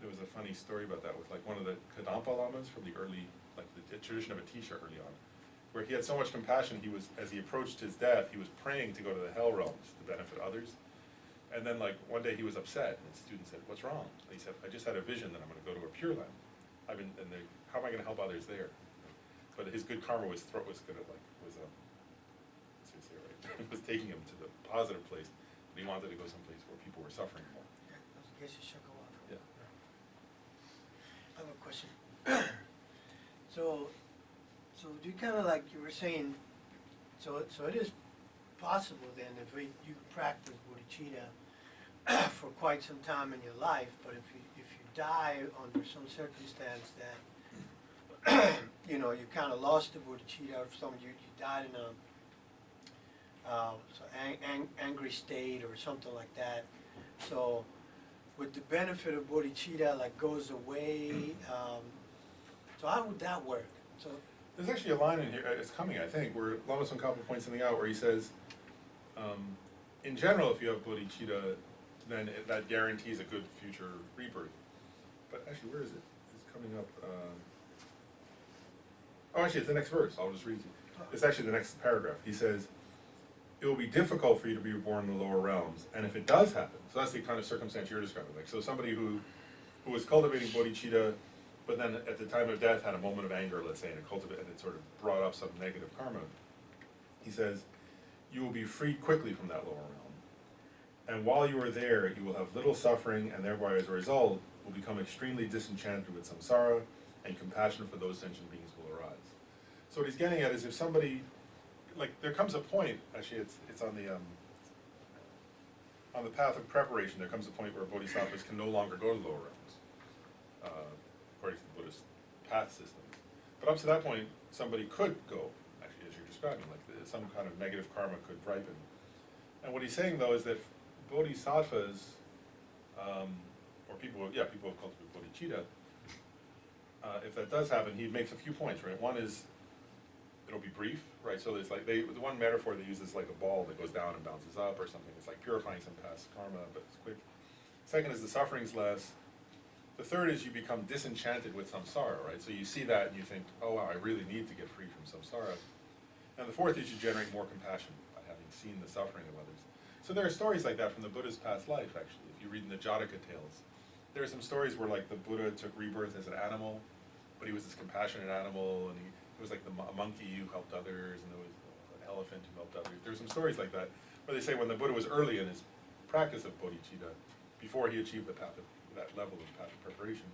There was a funny story about that with like one of the Kadampa lamas from the early, like the tradition of Atisha early on, where he had so much compassion, as he approached his death, he was praying to go to the hell realms to benefit others. And then like one day he was upset, and his student said, "What's wrong?" And he said, "I just had a vision that I'm going to go to a Pure Land. How am I going to help others there?" But his good karma was taking him to the positive place, but he wanted to go someplace where people were suffering more. Yeah, I guess you should go on. Yeah. I have a question. So do you kind of like you were saying, so it is possible then if you practice bodhicitta for quite some time in your life, but if you die under some circumstance that you kind of lost the bodhicitta, or you died in a angry state or something like that, so would the benefit of bodhicitta like goes away? So how would that work? So there's actually a line in here, it's coming I think, where Lama Tsongkhapa points something out where he says, in general if you have bodhicitta, then that guarantees a good future rebirth. But actually, where is it? It's coming up, actually it's the next verse, I'll just read it. It's actually the next paragraph. He says, it will be difficult for you to be reborn in the lower realms, and if it does happen, so that's the kind of circumstance you're describing, like, so somebody who was cultivating bodhicitta, but then at the time of death had a moment of anger, let's say, and it sort of brought up some negative karma. He says, you will be freed quickly from that lower realm. And while you are there, you will have little suffering, and thereby as a result, will become extremely disenchanted with samsara, and compassion for those sentient beings will arise. So what he's getting at is if somebody, like there comes a point, actually it's on the path of preparation, there comes a point where bodhisattvas can no longer go to the lower realms. According to the Buddhist path system. But up to that point, somebody could go, actually, as you're describing, like some kind of negative karma could ripen. And what he's saying, though, is that bodhisattvas, or people who cultivate bodhicitta, if that does happen, he makes a few points, right? One is, it'll be brief, right? So there's like, the one metaphor they use is like a ball that goes down and bounces up or something. It's like purifying some past karma, but it's quick. Second is the suffering's less. The third is you become disenchanted with samsara, right? So you see that and you think, oh wow, I really need to get free from samsara. And the fourth is you generate more compassion by having seen the suffering of others. So there are stories like that from the Buddha's past life, actually. If you read in the Jataka tales, there are some stories where like the Buddha took rebirth as an animal, but he was this compassionate animal, and it was like a monkey who helped others, and there was an elephant who helped others. There are some stories like that, where they say when the Buddha was early in his practice of bodhicitta, before he achieved the path of that level of path of preparation,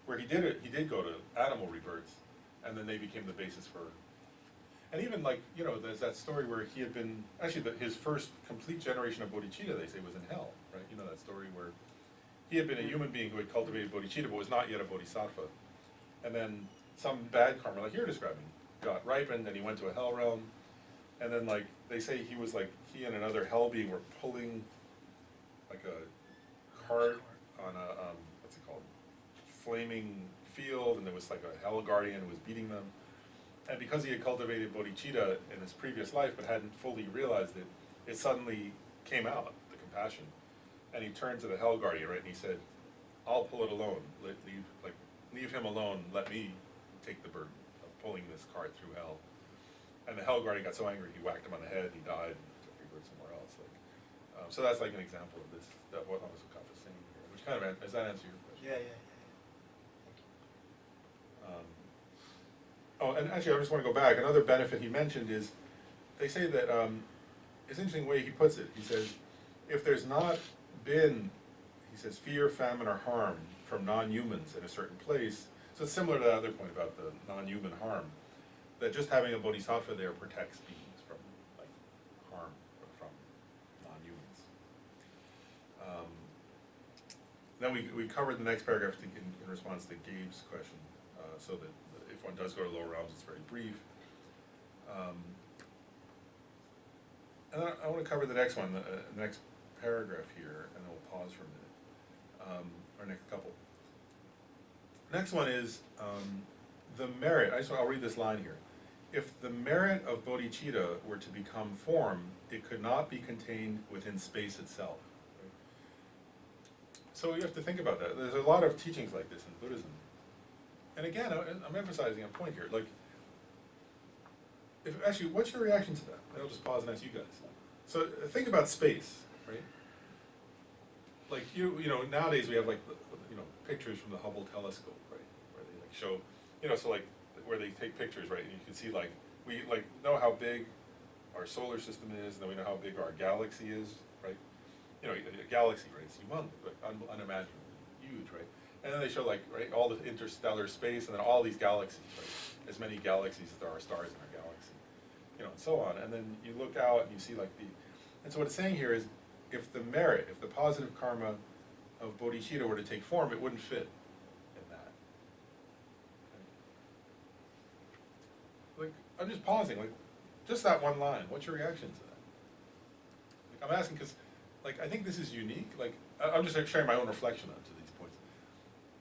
where he did go to animal rebirths, and then they became the basis for, and even like, there's that story where he had been, actually his first complete generation of bodhicitta, they say, was in hell, right? You know that story where he had been a human being who had cultivated bodhicitta, but was not yet a bodhisattva. And then some bad karma, like you're describing, got ripened, and he went to a hell realm, and then like, they say he and another hell being were pulling like a cart on a, what's it called, flaming field, and there was like a hell guardian who was beating them. And because he had cultivated bodhicitta in his previous life but hadn't fully realized it, it suddenly came out, the compassion. And he turned to the hell guardian, right, and he said, I'll pull it alone, leave him alone, let me take the burden of pulling this cart through hell. And the hell guardian got so angry, he whacked him on the head, he died, and took rebirth somewhere else. So that's like an example of this, that what Lama Tsongkhapa is saying here, which kind of, does that answer your question? Yeah. Oh, and actually, I just want to go back. Another benefit he mentioned is, they say that, it's an interesting way he puts it. He says, if there's not been, he says, fear, famine, or harm from non-humans in a certain place, so it's similar to that other point about the non-human harm, that just having a bodhisattva there protects beings from, like, harm from non-humans. Then we covered the next paragraph in response to Gabe's question, so that if one does go to lower realms, it's very brief. And then I want to cover the next one, the next paragraph here, and then we'll pause for a minute, or next couple. Next one is the merit. I'll read this line here. If the merit of bodhicitta were to become form, it could not be contained within space itself. Right? So you have to think about that. There's a lot of teachings like this in Buddhism. And again, I'm emphasizing a point here. Like, actually, what's your reaction to that? I'll just pause and ask you guys. So think about space, right? Like you know, nowadays we have like, pictures from the Hubble telescope, right? Where they like show, so like where they take pictures, right? And you can see like we like know how big our solar system is, and then we know how big our galaxy is, right? A galaxy, right? It's humongous, but unimaginably huge, right? And then they show like, right, all the interstellar space, and then all these galaxies, right? As many galaxies as there are stars in our galaxy, and so on. And then you look out and you see like and so what it's saying here is, if the positive karma of bodhicitta were to take form, it wouldn't fit in that. Like, I'm just pausing, like, just that one line, what's your reaction to that? Like, I'm asking because, like, I think this is unique, like, I'm just sharing my own reflection onto these points.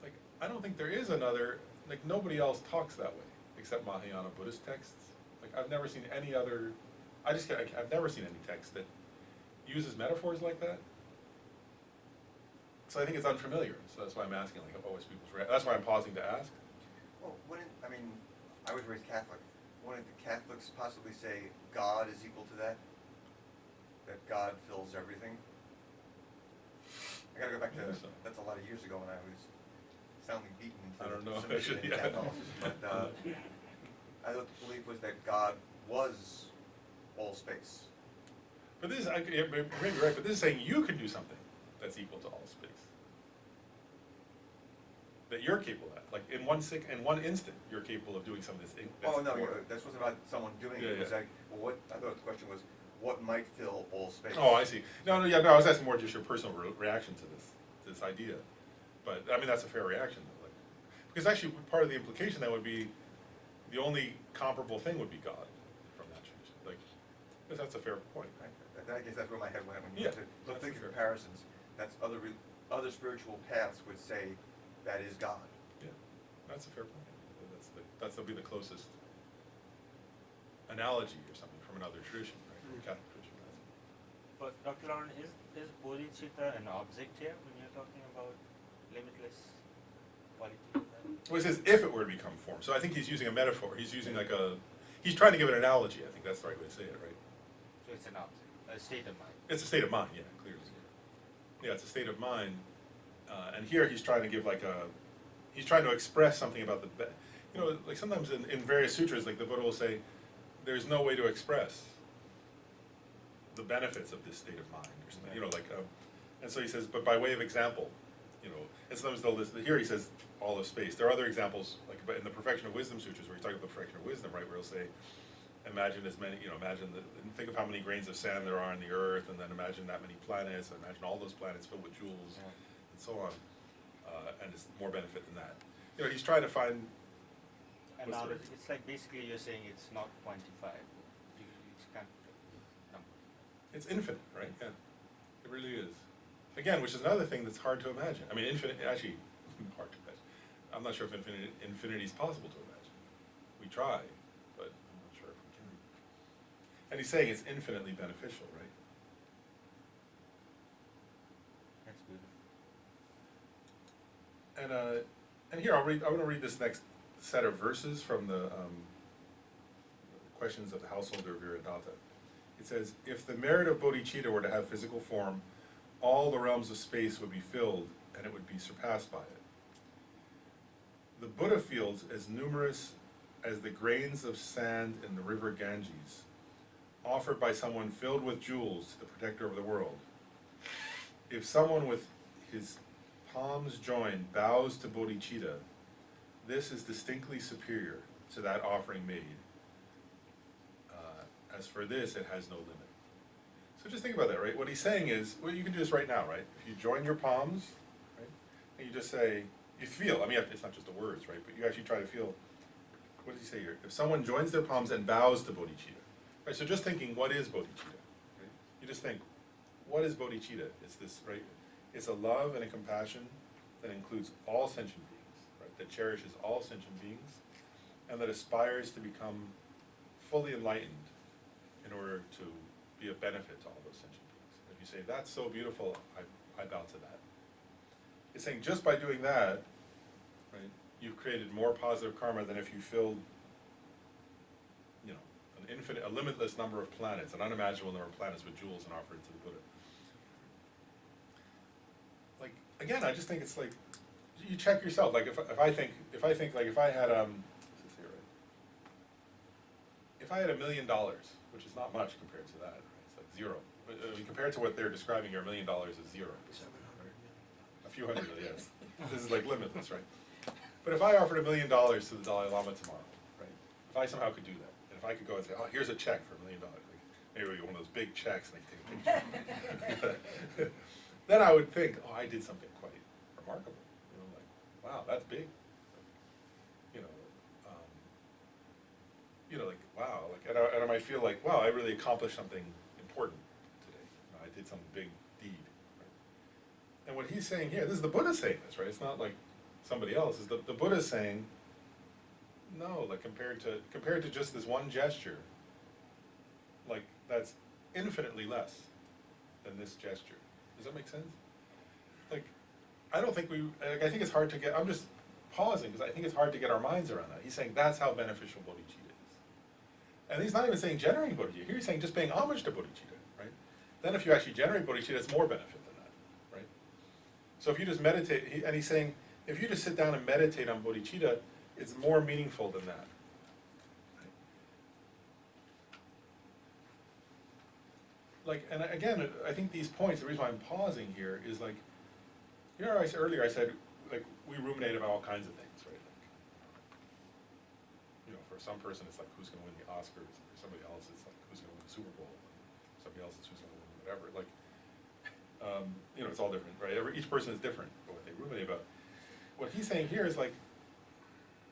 Like, I don't think there is another, like, nobody else talks that way, except Mahayana Buddhist texts. Like, I've never seen any other, I've never seen any text that uses metaphors like that. So I think it's unfamiliar, so that's why I'm asking, like, what was people's reaction? That's why I'm pausing to ask. Well, I was raised Catholic. Wouldn't the Catholics possibly say God is equal to that? That God fills everything? I gotta go back to, that's a lot of years ago when I was soundly beaten into I don't know. submission in Catholicism, but I thought the belief was that God was all space. But this is, maybe you're right, but this is saying you can do something that's equal to all space. That you're capable of that. Like in one instant, you're capable of doing something that's Oh, no, more. this wasn't about someone doing it. It was like, well, I thought the question was, what might fill all space? Oh, I see. No, I was asking more just your personal reaction to this idea. But, I mean, that's a fair reaction. Like, because actually, part of the implication then would be, the only comparable thing would be God from that tradition. Like, that's a fair point. I guess that's where my head went when you Yeah, look at comparisons. That's other spiritual paths would say that is God. Yeah, that's a fair point. That'll be the closest analogy or something from another tradition, right? Catholic tradition. But Dr. Lauren, is bodhicitta an object here when you're talking about limitless quality? Well, he says if it were to become form. So I think he's using a metaphor. He's using he's trying to give an analogy. I think that's the right way to say it, right? So it's an object, a state of mind. It's a state of mind, yeah, clearly. Yeah, it's a state of mind. And here he's trying to give he's trying to express something about like sometimes in various sutras, like the Buddha will say, there's no way to express the benefits of this state of mind, or something, and so he says, but by way of example, and sometimes they'll list, here he says, all of space. There are other examples, like in the Perfection of Wisdom sutras, where he's talking about the perfection of wisdom, right, where he'll say, imagine as many, think of how many grains of sand there are on the earth, and then imagine that many planets, and imagine all those planets filled with jewels, and so on, and it's more benefit than that. He's trying to find. And now it's like basically you're saying it's not quantified. You can't number. It's infinite, right? Yeah, it really is. Again, which is another thing that's hard to imagine. I mean, infinite, actually, hard to imagine. I'm not sure if infinity is possible to imagine. We try, but I'm not sure if we can. And he's saying it's infinitely beneficial, right? That's beautiful. And here, I want to read this next set of verses from the Questions of the Householder of Viradatta. It says, if the merit of bodhicitta were to have physical form, all the realms of space would be filled and it would be surpassed by it. The Buddha fields as numerous as the grains of sand in the river Ganges, offered by someone filled with jewels to the protector of the world. If someone with his palms joined bows to bodhicitta, this is distinctly superior to that offering made. As for this, it has no limit. So just think about that, right? What he's saying is, well, you can do this right now, right? If you join your palms, right, and you just say, you feel, I mean, it's not just the words, right? But you actually try to feel, what does he say here? If someone joins their palms and bows to bodhicitta, right? So just thinking, what is bodhicitta? Right? You just think, what is bodhicitta? It's this, right? It's a love and a compassion that includes all sentient beings, right? That cherishes all sentient beings, and that aspires to become fully enlightened in order to be of benefit to all those sentient beings. If you say, that's so beautiful, I bow to that. It's saying just by doing that, right, you've created more positive karma than if you filled, you know, a limitless number of planets, an unimaginable number of planets with jewels and offered it to the Buddha. Like, again, I just think it's like, you check yourself. Like, if I had, if I had $1 million, which is not much compared to that, right? It's like zero. I mean, compared to what they're describing here, $1 million is zero. A few hundred million, yes. This is like limitless, right? But if I offered $1 million to the Dalai Lama tomorrow, right? If I somehow could do that, and if I could go and say, oh, here's a check for $1 million, like maybe one of those big checks, and they take a picture, then I would think, oh, I did something quite remarkable. You know, like, wow, that's big. Like, wow, like, and I might feel like, wow, I really accomplished something important today. You know, I did some big deed. Right? And what he's saying here, this is the Buddha saying this, right? It's not like somebody else. Is the Buddha's saying, no, like compared to just this one gesture, like that's infinitely less than this gesture. Does that make sense? Like, I don't think I think it's hard to get. I'm just pausing because I think it's hard to get our minds around that. He's saying that's how beneficial bodhicitta is. And he's not even saying generating bodhicitta. Here he's saying just paying homage to bodhicitta, right? Then if you actually generate bodhicitta, it's more benefit than that, right? So if you just meditate, and he's saying, if you just sit down and meditate on bodhicitta, it's more meaningful than that. Right? Like, and again, I think these points, the reason why I'm pausing here is like, you know, earlier I said, like, we ruminate about all kinds of things, right? Like, you know, for some person it's like, who's going to win the Oscars? For somebody else it's like, who's going to win the Super Bowl? Somebody else it's who's going to win whatever. Like, you know, it's all different, right? Each person is different for what they ruminate about. What he's saying here is like,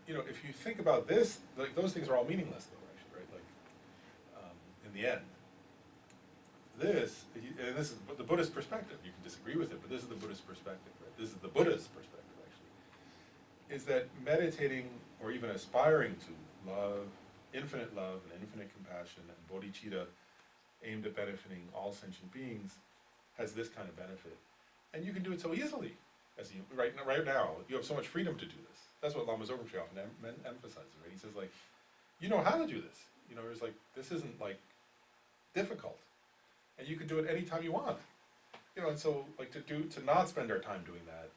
you know, if you think about this, like, those things are all meaningless though, actually, right? Like, in the end. And this is the Buddhist perspective. You can disagree with it, but this is the Buddhist perspective, right? This is the Buddha's perspective, actually. Is that meditating, or even aspiring to love, infinite love and infinite compassion and bodhicitta aimed at benefiting all sentient beings has this kind of benefit. And you can do it so easily. Right now, you have so much freedom to do this. That's what Lama Tsongkhapa often emphasizes, right? He says, like, you know how to do this. You know, it's like, this isn't, like, difficult. And you can do it anytime you want. You know, and so, like, to not spend our time doing that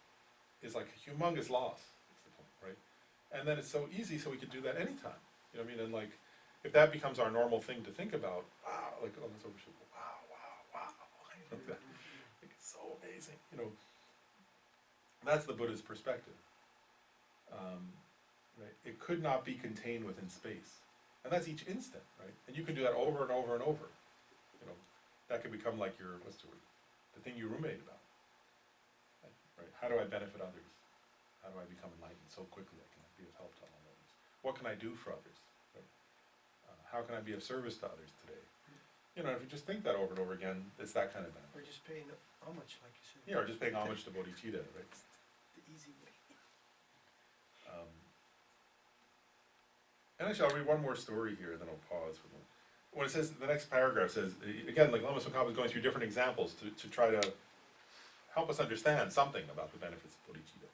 is like a humongous loss, is the point, right? And then it's so easy, so we can do that anytime. You know what I mean? And, like, if that becomes our normal thing to think about, wow, like, oh, wow. Like, it's so amazing, you know. That's the Buddha's perspective. Right? It could not be contained within space. And that's each instant, right? And you can do that over and over and over. You know, that could become like your, the thing you ruminate about. Right? How do I benefit others? How do I become enlightened so quickly I can be of help to all others? What can I do for others? Right? How can I be of service to others today? You know, if you just think that over and over again, it's that kind of benefit. Or just paying homage, like you said. Yeah, or just paying homage to bodhicitta, right? The easy way. And actually, I'll read one more story here, and then I'll pause for a moment. When it says, the next paragraph says, again, like Lama Tsongkhapa is going through different examples to try to help us understand something about the benefits of bodhicitta.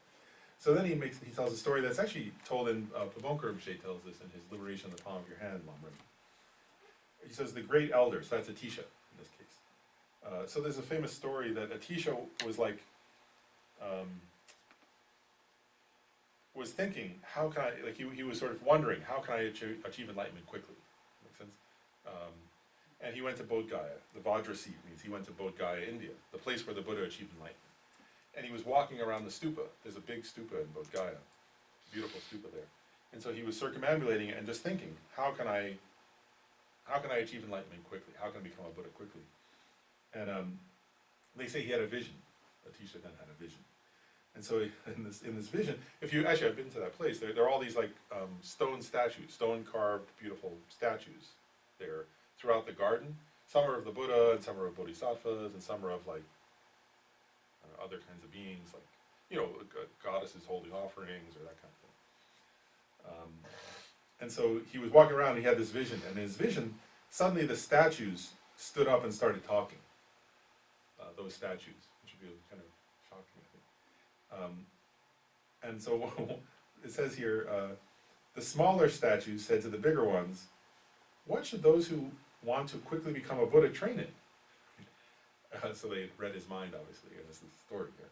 So then he tells a story that's actually told in, Pabonker Rinpoche tells this in his Liberation in the Palm of Your Hand, Lam Rim. He says the great elders, that's Atisha in this case. So there's a famous story that Atisha was like, was thinking, how can I, like he was sort of wondering, how can I achieve enlightenment quickly? Makes sense? And he went to Bodh Gaya. The Vajra seat means he went to Bodh Gaya, India, the place where the Buddha achieved enlightenment. And he was walking around the stupa. There's a big stupa in Bodh Gaya, beautiful stupa there. And so he was circumambulating it and just thinking, how can I achieve enlightenment quickly? How can I become a Buddha quickly? And they say he had a vision. Atisha then had a vision. And so in this vision, if you, actually I've been to that place, there are all these like stone statues, stone carved beautiful statues there throughout the garden. Some are of the Buddha and some are of bodhisattvas and some are of like other kinds of beings, like, you know, goddesses holding offerings or that kind of thing. And so he was walking around and he had this vision, and in his vision, suddenly the statues stood up and started talking. Those statues, which would be kind of shocking, I think. And so it says here, the smaller statues said to the bigger ones, "What should those who want to quickly become a Buddha train in?" So they read his mind, obviously, and this is the story here.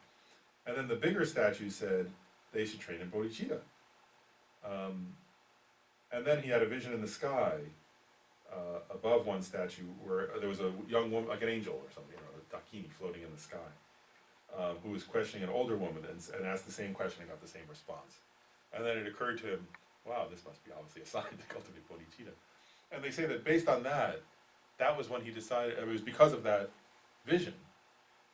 And then the bigger statue said they should train in bodhicitta. And then he had a vision in the sky above one statue where there was a young woman, like an angel or something, or a dakini floating in the sky, who was questioning an older woman and asked the same question and got the same response. And then it occurred to him, wow, this must be obviously a sign to cultivate bodhicitta. And they say that based on that, that was when he decided, it was because of that vision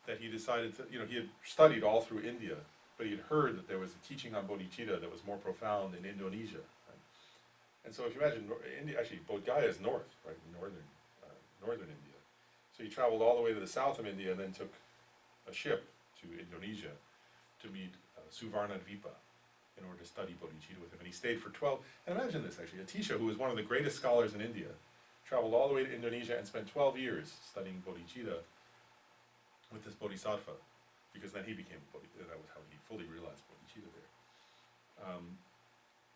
that he decided to, you know, he had studied all through India, but he had heard that there was a teaching on bodhicitta that was more profound in Indonesia. Right? And so if you imagine, India, actually Bodh Gaya is north, right, northern India. So he traveled all the way to the south of India and then took a ship to Indonesia to meet Suvarnadvipa in order to study bodhicitta with him. And he stayed for 12, and imagine this actually, Atisha, who was one of the greatest scholars in India, traveled all the way to Indonesia and spent 12 years studying bodhicitta with this bodhisattva, because then he became a bodhisattva. That was how he fully realized bodhicitta there.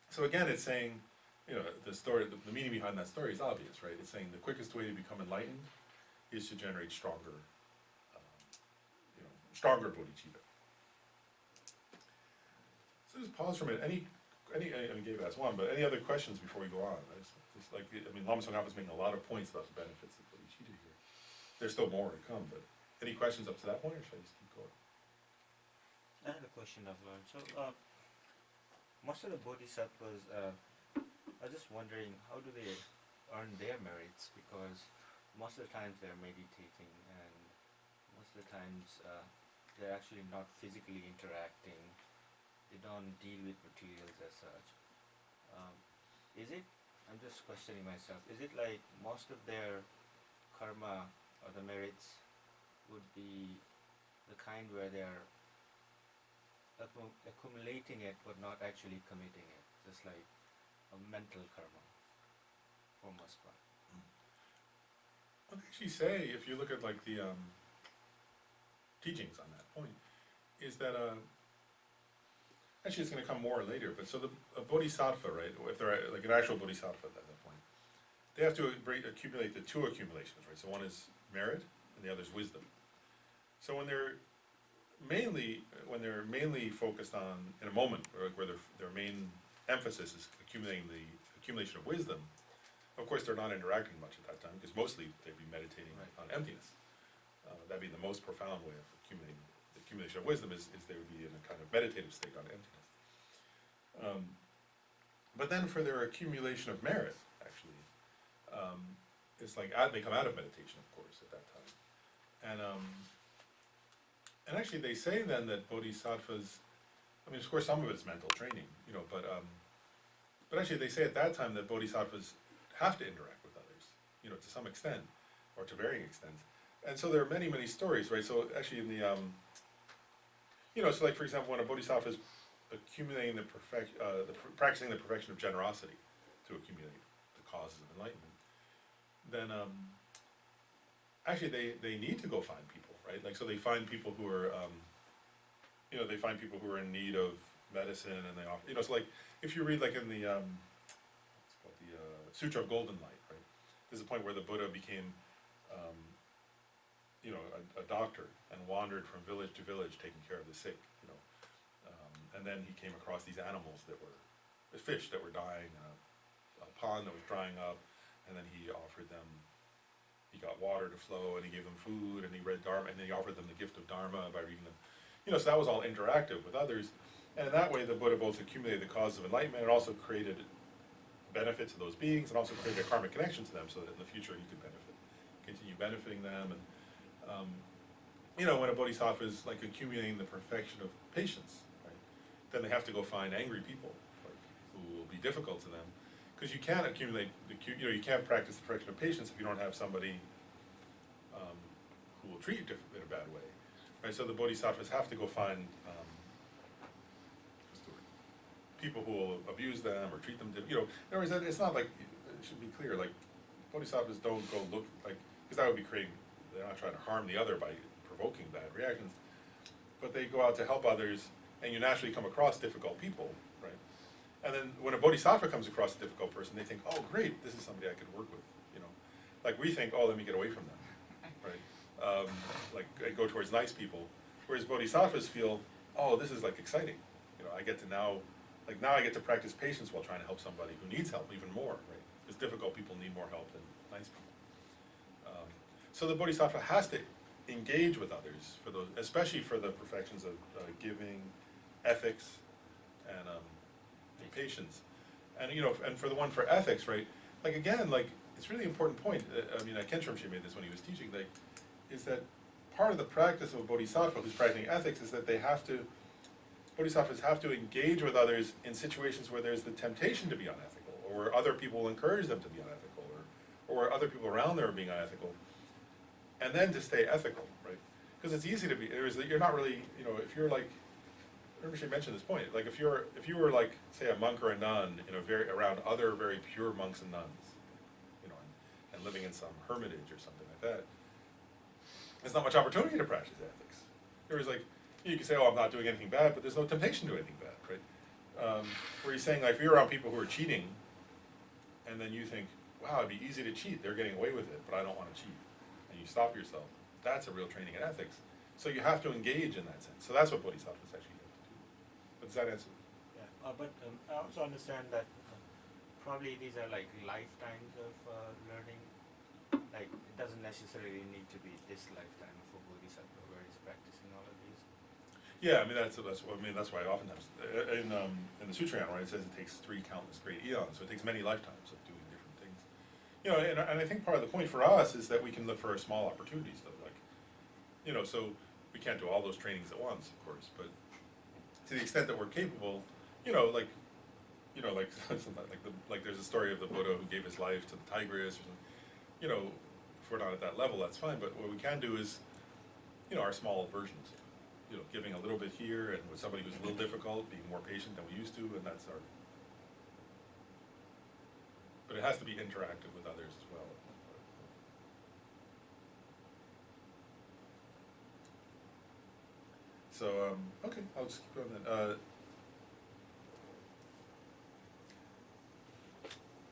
So again, it's saying, you know, the story, the meaning behind that story is obvious, right? It's saying the quickest way to become enlightened is to generate stronger, stronger bodhicitta. So just pause for a minute. Any, I gave that as one, but any other questions before we go on? Lama Tsongkhapa is making a lot of points about the benefits of bodhicitta here. There's still more to come, but any questions up to that point, or should I just keep going? I had a question I've learned. So, most of the bodhisattvas, I was just wondering, how do they earn their merits? Because most of the times they're meditating, and most of the times they're actually not physically interacting. They don't deal with materials as such. Is it, I'm just questioning myself, is it like most of their karma or the merits would be the kind where they're accumulating it but not actually committing it, just like a mental karma for most part? What they actually say, if you look at like the teachings on that point, is that actually it's going to come more later, but so a bodhisattva, right, if they're like an actual bodhisattva at that point, they have to accumulate the two accumulations, right? So one is merit and the other is wisdom. So when they're mainly focused on, in a moment where their main emphasis is accumulating the accumulation of wisdom, of course they're not interacting much at that time, because mostly they'd be meditating on emptiness. That'd be the most profound way of accumulating. The accumulation of wisdom is they would be in a kind of meditative state on emptiness. But then for their accumulation of merit, actually, it's like they come out of meditation, of course, at that time. And actually they say then that bodhisattvas, I mean, of course some of it's mental training, you know, but actually they say at that time that bodhisattvas have to interact with others, you know, to some extent, or to varying extents. And so there are many, many stories, right? So actually in the, you know, so like for example, when a bodhisattva is accumulating practicing the perfection of generosity to accumulate the causes of enlightenment, then actually they need to go find people, right? Like, so they find people who are, you know, they find people who are in need of medicine, and they offer, so like, if you read like in the, what's it called, the Sutra of Golden Light, right? There's a point where the Buddha became, a doctor and wandered from village to village taking care of the sick, and then he came across these animals that were, fish that were dying, a pond that was drying up, and then he offered them, he got water to flow, and he gave them food, and he read Dharma, and then he offered them the gift of Dharma by reading them. So that was all interactive with others, and in that way the Buddha both accumulated the causes of enlightenment and also created benefit to those beings, and also created a karmic connection to them so that in the future he could continue benefiting them. And when a bodhisattva is like accumulating the perfection of patience, right, then they have to go find angry people, like, who will be difficult to them, because you can't accumulate you can't practice the perfection of patience if you don't have somebody who will treat you in a bad way, right? So the bodhisattvas have to go find people who will abuse them or treat them, in other words, it's not like, it should be clear, like, bodhisattvas don't go look, like, because that would be they're not trying to harm the other by provoking bad reactions, but they go out to help others, and you naturally come across difficult people, right? And then when a bodhisattva comes across a difficult person, they think, oh great, this is somebody I could work with, like we think, oh, let me get away from them, right? Like I go towards nice people, whereas bodhisattvas feel, oh, this is like exciting, I get to now I get to practice patience while trying to help somebody who needs help even more, right? Because difficult people need more help than nice people. So the bodhisattva has to engage with others for those, especially for the perfections of giving, ethics, and patience, and and for the one for ethics, right? Like again, like it's really important point. Khenpo Rinpoche made this when he was teaching. Like, is that part of the practice of a bodhisattva who's practicing ethics is that bodhisattvas have to engage with others in situations where there's the temptation to be unethical, or where other people will encourage them to be unethical, or where other people around them are being unethical, and then to stay ethical, right? Because it's easy to be, you're not really, if you're like, Rinpoche mentioned this point, like if you were like, say, a monk or a nun around other very pure monks and nuns, and living in some hermitage or something like that, there's not much opportunity to practice ethics. There's like, you can say, oh, I'm not doing anything bad, but there's no temptation to do anything bad, right? Where he's saying, like, if you're around people who are cheating, and then you think, wow, it'd be easy to cheat, they're getting away with it, but I don't want to cheat, and you stop yourself, that's a real training in ethics. So you have to engage in that sense. So that's what bodhisattvas actually have to do. But does that answer? Yeah, but I also understand that probably these are like lifetimes of learning. Like, it doesn't necessarily need to be this lifetime for bodhisattva where he's practicing all of these. Yeah, that's why oftentimes in the Sutrayana, right, it says it takes 3 countless great eons, so it takes many lifetimes of doing different things. And I think part of the point for us is that we can look for small opportunities, though, like, so we can't do all those trainings at once, of course, but to the extent that we're capable, like there's a story of the Buddha who gave his life to the tigress, or something. If we're not at that level, that's fine, but what we can do is, our small versions, giving a little bit here, and with somebody who's a little difficult, being more patient than we used to, and that's our, but it has to be interactive with others as well. So, okay, I'll just keep going then.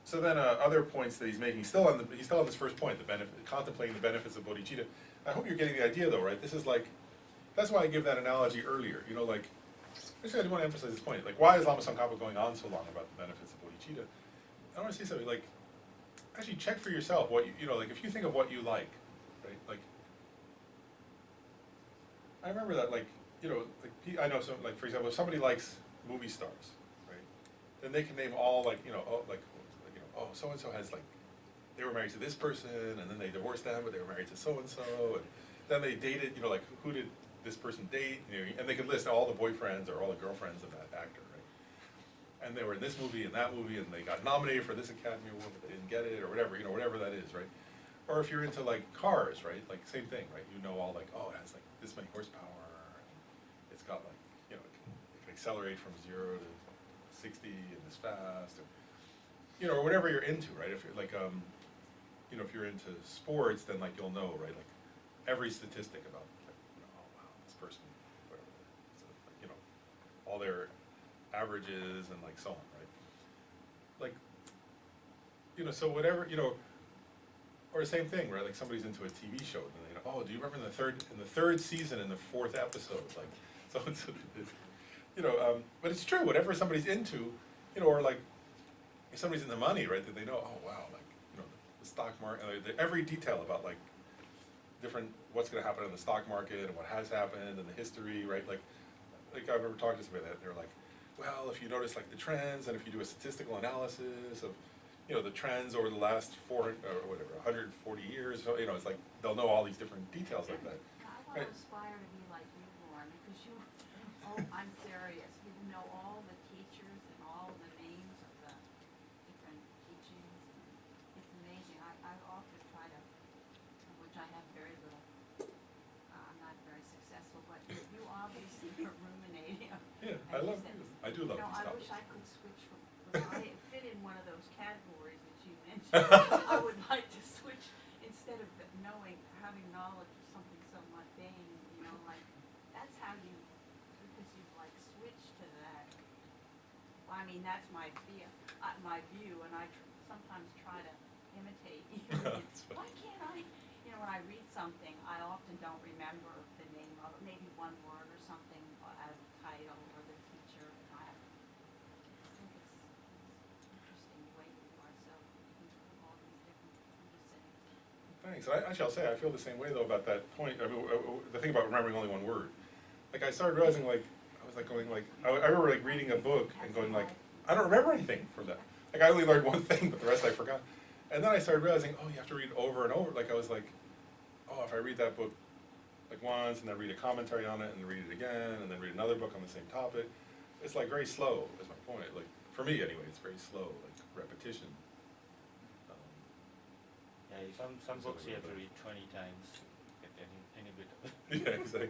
So then, other points that he's making, he's still on this first point, contemplating the benefits of bodhicitta. I hope you're getting the idea, though, right? This is like, that's why I give that analogy earlier. Like, actually, I do want to emphasize this point. Like, why is Lama Tsongkhapa going on so long about the benefits of bodhicitta? I want to say something. Like, actually, check for yourself what like if you think of what you like, right? Like, I remember that, like, I know some, like, for example, if somebody likes movie stars, right? Then they can name all, like, oh, so-and-so has, like, they were married to this person, and then they divorced them, but they were married to so-and-so, and then they dated, like, who did this person date, and they could list all the boyfriends or all the girlfriends of that actor, right? And they were in this movie and that movie, and they got nominated for this Academy Award, but they didn't get it, or whatever, whatever that is, right? Or if you're into, like, cars, right? Like, same thing, right? All, like, oh, it has, like, this many horsepower, and it's got, like, it can accelerate from 0 to 60 and this fast, or whatever you're into, right? If you're like, if you're into sports, then, like, you'll know, right? Like, every statistic about, like, oh wow, this person, whatever, so, all their averages and like so on, right? Like, you know, so whatever, you know, or the same thing, right? Like somebody's into a TV show, and they know, oh, do you remember in the third season, in the 4th episode, like, so it's, you know, but it's true. Whatever somebody's into, you know, or like if somebody's in the money, right? That they know, oh wow, like, you know, the stock market, every detail about like different what's going to happen in the stock market and what has happened and the history, right? Like I remember talking to somebody that they're like, well, if you notice like the trends and if you do a statistical analysis of, you know, the trends over the last 400 or whatever 140 years, so, you know, it's like they'll know all these different details like that. I want to aspire to be like you, Lauren, because you, oh, I'm serious, you know all the teachers and all the names of the different teachings. It's amazing. I often try to, which I have very little, I'm not very successful, but you obviously are ruminating. Yeah, And you I said, do love you know, these I wish topics. I could switch from, if I fit in one of those categories that you mentioned. I would like to switch, instead of knowing, having knowledge of something so mundane, you know, like, that's how you, because you've like switched to that. Well, I mean, that's my fear, my view, and I sometimes try to imitate you. That's fine. Why can't I, you know, when I read something, I often don't remember the name of it, maybe one word or something, as a title or the teacher. I think it's interesting the way you are, so you can do all these different, I'm just saying. Thanks. I shall say I feel the same way though about that point. I mean, the thing about remembering only one word. Like I started realizing like I was like going like I remember like reading a book and going like I don't remember anything from that. Like I only learned one thing, but the rest I forgot. And then I started realizing, oh, you have to read it over and over. Like I was like, oh, if I read that book like once and then read a commentary on it and read it again and then read another book on the same topic, it's like very slow. Is my point. Like for me anyway, it's very slow. Like repetition. Yeah, some books you have to read 20 times to get any bit of it. Yeah, exactly.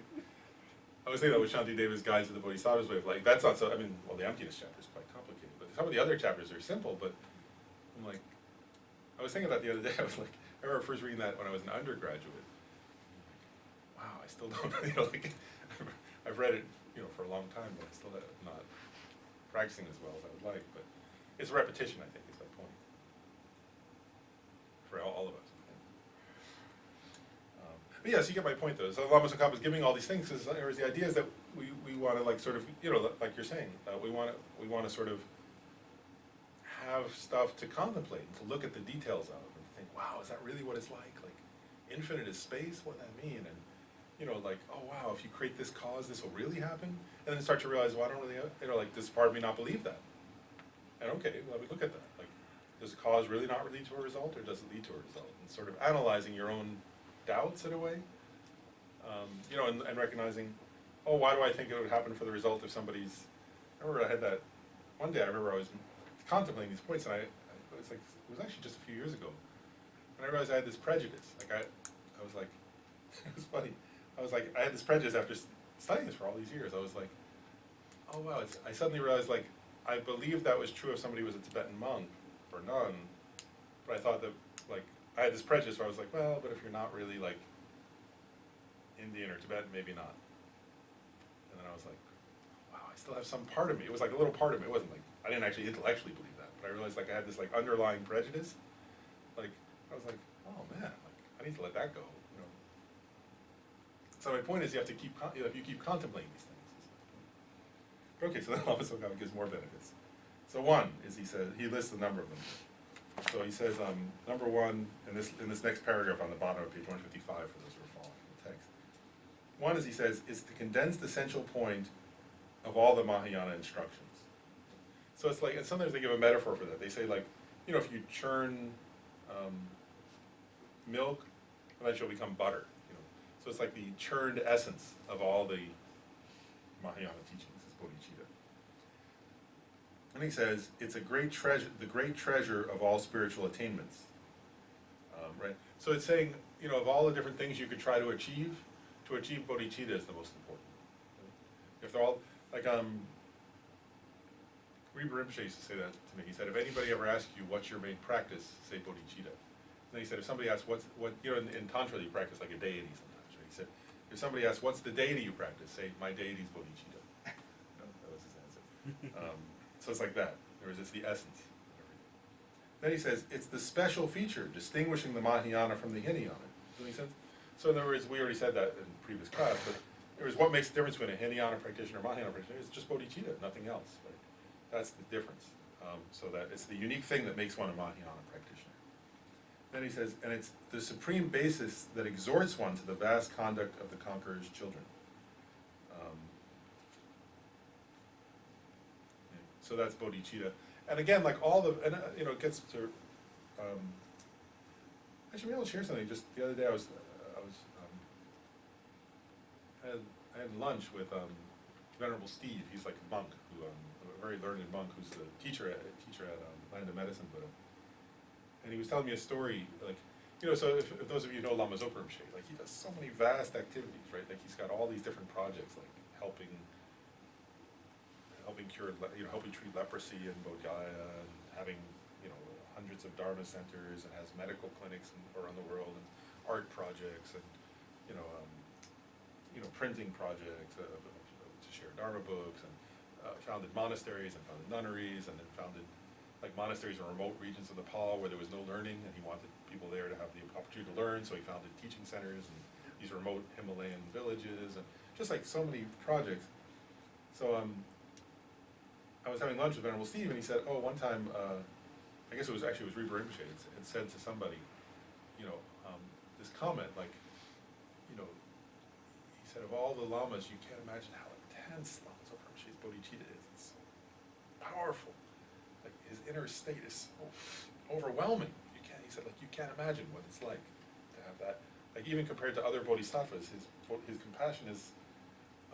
I was thinking that with Shanti Deva's Guide to the Bodhisattva's Way of Life. That's not so, I mean, well, the emptiness chapter is quite complicated, but some of the other chapters are simple, but I'm like, I was thinking that the other day, I was like, I remember first reading that when I was an undergraduate. Wow, I still don't, you know, like, I've read it, you know, for a long time, but I still am not practicing as well as I would like, but it's repetition, I think, is my point. For all of us. But yes, you get my point though. So Lama Tsongkhapa is giving all these things because the idea is that we want to like sort of, you know, like you're saying, we want to sort of have stuff to contemplate and to look at the details of and think, wow, is that really what it's like? Like infinite is space? What does that mean? And you know, like, oh wow, if you create this cause, this will really happen? And then start to realize, well, I don't really, you know, like does part of me not believe that? And okay, let me look at that. Like, does a cause really not lead to a result, or does it lead to a result? And sort of analyzing your own doubts in a way, you know, and recognizing, oh, why do I think it would happen for the result if somebody's, I remember I had that, one day I remember I was contemplating these points and it was actually just a few years ago, and I realized I had this prejudice, like I was like, it was funny, I was like, I had this prejudice after studying this for all these years. I was like, oh wow, I suddenly realized like, I believed that was true if somebody was a Tibetan monk or nun, but I thought that like, I had this prejudice where I was like, well, but if you're not really like Indian or Tibetan, maybe not. And then I was like, wow, I still have some part of me. It was like a little part of me. It wasn't like, I didn't actually intellectually believe that, but I realized like I had this like underlying prejudice. Like, I was like, oh man, like I need to let that go, you know. So my point is you have to keep, you know, if you keep contemplating these things. But okay, so then Lama Tsongkhapa gives more benefits. So one is he says, he lists a number of them. So he says, number one, in this next paragraph on the bottom of page 155 for those who are following the text. One, as he says, is the condensed essential point of all the Mahayana instructions. So it's like, and sometimes they give a metaphor for that. They say like, you know, if you churn milk, eventually it'll become butter. You know, so it's like the churned essence of all the Mahayana teachings is bodhicitta. And he says, it's a great treasure, the great treasure of all spiritual attainments. Right? So it's saying, you know, of all the different things you could try to achieve bodhicitta is the most important. If they're all, like, Rinpoche used to say that to me. He said, if anybody ever asks you what's your main practice, say bodhicitta. And then he said, if somebody asks what you know, in Tantra you practice like a deity sometimes, right? He said, if somebody asks, what's the deity you practice, say, my deity is bodhicitta. You know, that was his answer. So it's like that. In other words, it's the essence. Then he says, it's the special feature distinguishing the Mahayana from the Hinayana. Does that make sense? So in other words, we already said that in previous class, but in other words, what makes the difference between a Hinayana practitioner and a Mahayana practitioner is just bodhicitta, nothing else. Right? That's the difference. So that it's the unique thing that makes one a Mahayana practitioner. Then he says, and it's the supreme basis that exhorts one to the vast conduct of the conqueror's children. So that's bodhicitta. And again, like all the, and it gets to, actually, maybe I'll share something. Just the other day, I had lunch with Venerable Steve. He's like a monk, who a very learned monk, who's the teacher at Land of Medicine Buddha. And he was telling me a story, like, so if those of you know Lama Tsongkhapa, like he does so many vast activities, right? Like he's got all these different projects, like helping cure, helping treat leprosy in Bodh Gaya, and having, hundreds of Dharma centers, and has medical clinics around the world, and art projects, and, printing projects to share Dharma books, and founded monasteries, and founded nunneries, and then founded like monasteries in remote regions of Nepal where there was no learning, and he wanted people there to have the opportunity to learn, so he founded teaching centers in these remote Himalayan villages, and just like so many projects. So I was having lunch with Venerable Steve, and he said, one time, I guess it was Reber Rinpoche, had said to somebody, this comment, like, he said, of all the lamas, you can't imagine how intense Lama Tsongkhapa Rinpoche's bodhicitta is. It's so powerful. Like, his inner state is so overwhelming. He said, like, you can't imagine what it's like to have that. Like, even compared to other bodhisattvas, his compassion is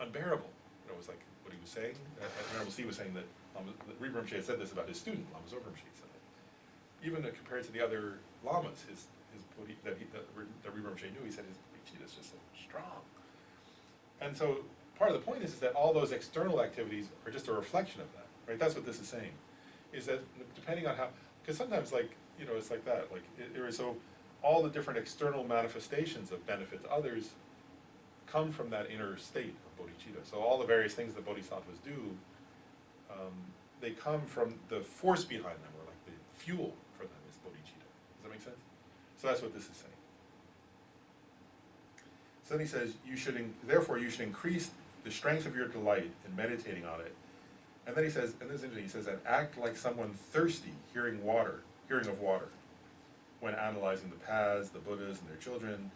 unbearable. It was like what he was saying. Venerable Steve was saying that Reber Rinpoche had said this about his student, Lama Tsongkhapa Rinpoche. Said that even compared to the other lamas, that Reber Rinpoche knew, he said his bodhicitta is just so strong. And so part of the point is that all those external activities are just a reflection of that, right? That's what this is saying, is that depending on how, because sometimes it's like that, so all the different external manifestations of benefit to others come from that inner state of bodhicitta. So all the various things that bodhisattvas do, they come from the force behind them, or like the fuel for them is bodhicitta. Does that make sense? So that's what this is saying. So then he says, therefore you should increase the strength of your delight in meditating on it. And then he says, and this is interesting, he says, and act like someone thirsty hearing of water, when analyzing the paths, the Buddhas and their children,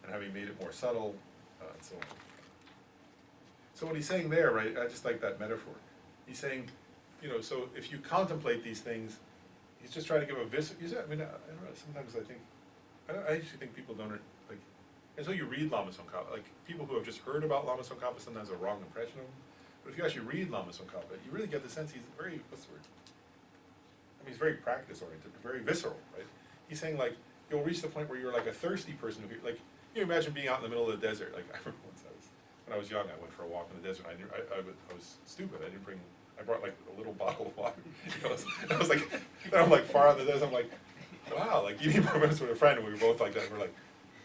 and having made it more subtle, and so on. So what he's saying there, right, I just like that metaphor. He's saying, so if you contemplate these things, he's just trying to give a I don't know, sometimes I actually think people don't, like, until you read Lama Tsongkhapa, like, people who have just heard about Lama Tsongkhapa sometimes have a wrong impression of him. But if you actually read Lama Tsongkhapa, you really get the sense he's very, he's very practice-oriented, very visceral, right? He's saying, like, you'll reach the point where you're like a thirsty person, like, you imagine being out in the middle of the desert. Like, I remember once when I was young, I went for a walk in the desert. I was stupid. I brought like a little bottle of water. I'm like far out in the desert. I'm like, wow, like you need more minutes with a friend, and we were both like that. And we're like,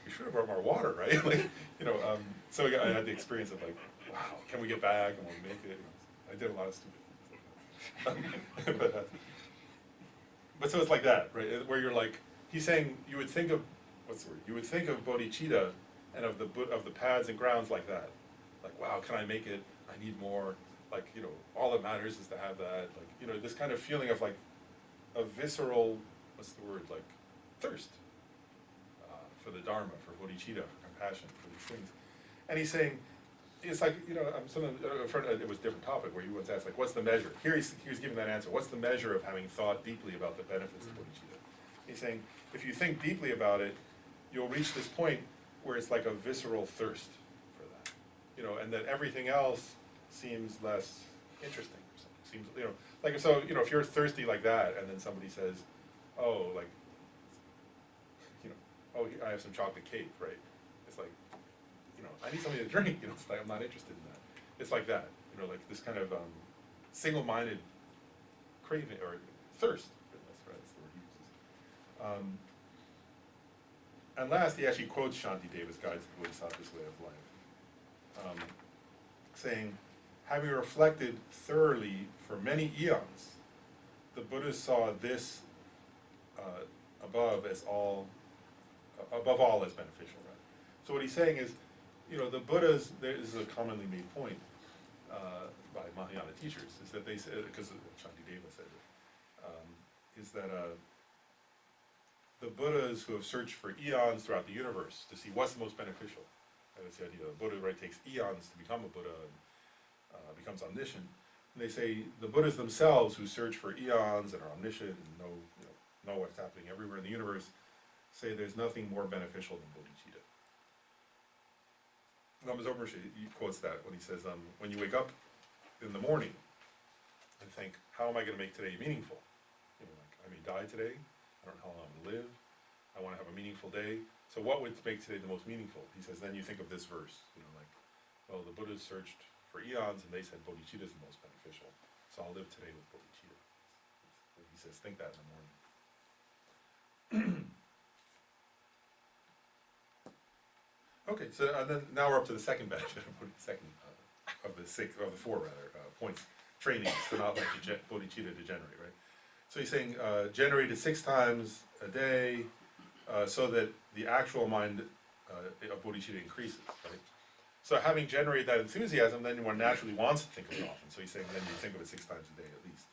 we should have brought more water, right? Like, so I had the experience of like, wow, can we get back and we'll make it? I did a lot of stupid things. But so it's like that, right? Where you're like, he's saying you would think of, you would think of bodhicitta and of the paths and grounds like that. Like, wow, can I make it? I need more. Like, all that matters is to have that. Like, this kind of feeling of like a visceral, like thirst for the Dharma, for bodhicitta, for compassion, for these things. And he's saying, it's like, it was a different topic where you once asked, like, what's the measure? Here he's giving that answer. What's the measure of having thought deeply about the benefits of bodhicitta? He's saying, if you think deeply about it, you'll reach this point where it's like a visceral thirst for that. And that everything else seems less interesting. Seems, like, so, if you're thirsty like that, and then somebody says, oh, like, oh, I have some chocolate cake, right? It's like, I need something to drink, it's like, I'm not interested in that. It's like that, like this kind of single-minded craving, or thirst, that's the word he uses. And last, he actually quotes Shanti Deva's Guide to the Bodhisattva's Way of Life, saying, having reflected thoroughly for many eons, the Buddhas saw this above all as beneficial, right? So what he's saying is, the Buddhas, this is a commonly made point by Mahayana teachers, is that they say, because Shantideva said it, is that the Buddhas who have searched for eons throughout the universe to see what's the most beneficial, that's the idea. The Buddha, right, takes eons to become a Buddha and becomes omniscient. And they say the Buddhas themselves who search for eons and are omniscient and know what's happening everywhere in the universe, say there's nothing more beneficial than bodhicitta. Lama Tsongkhapa, he quotes that when he says, when you wake up in the morning and think, how am I going to make today meaningful? I may die today, I don't know how long I'm going to live, I want to have a meaningful day, so what would make today the most meaningful? He says, then you think of this verse, well, the Buddhas searched for eons and they said bodhicitta is the most beneficial, so I'll live today with bodhicitta. He says, think that in the morning. Okay, so then now we're up to the second benefit of the four points, trainings to not let bodhicitta degenerate, right? So he's saying generate it 6 times a day so that the actual mind of bodhicitta increases, right? So having generated that enthusiasm, then one naturally wants to think of it often. So he's saying then you think of it 6 times a day at least.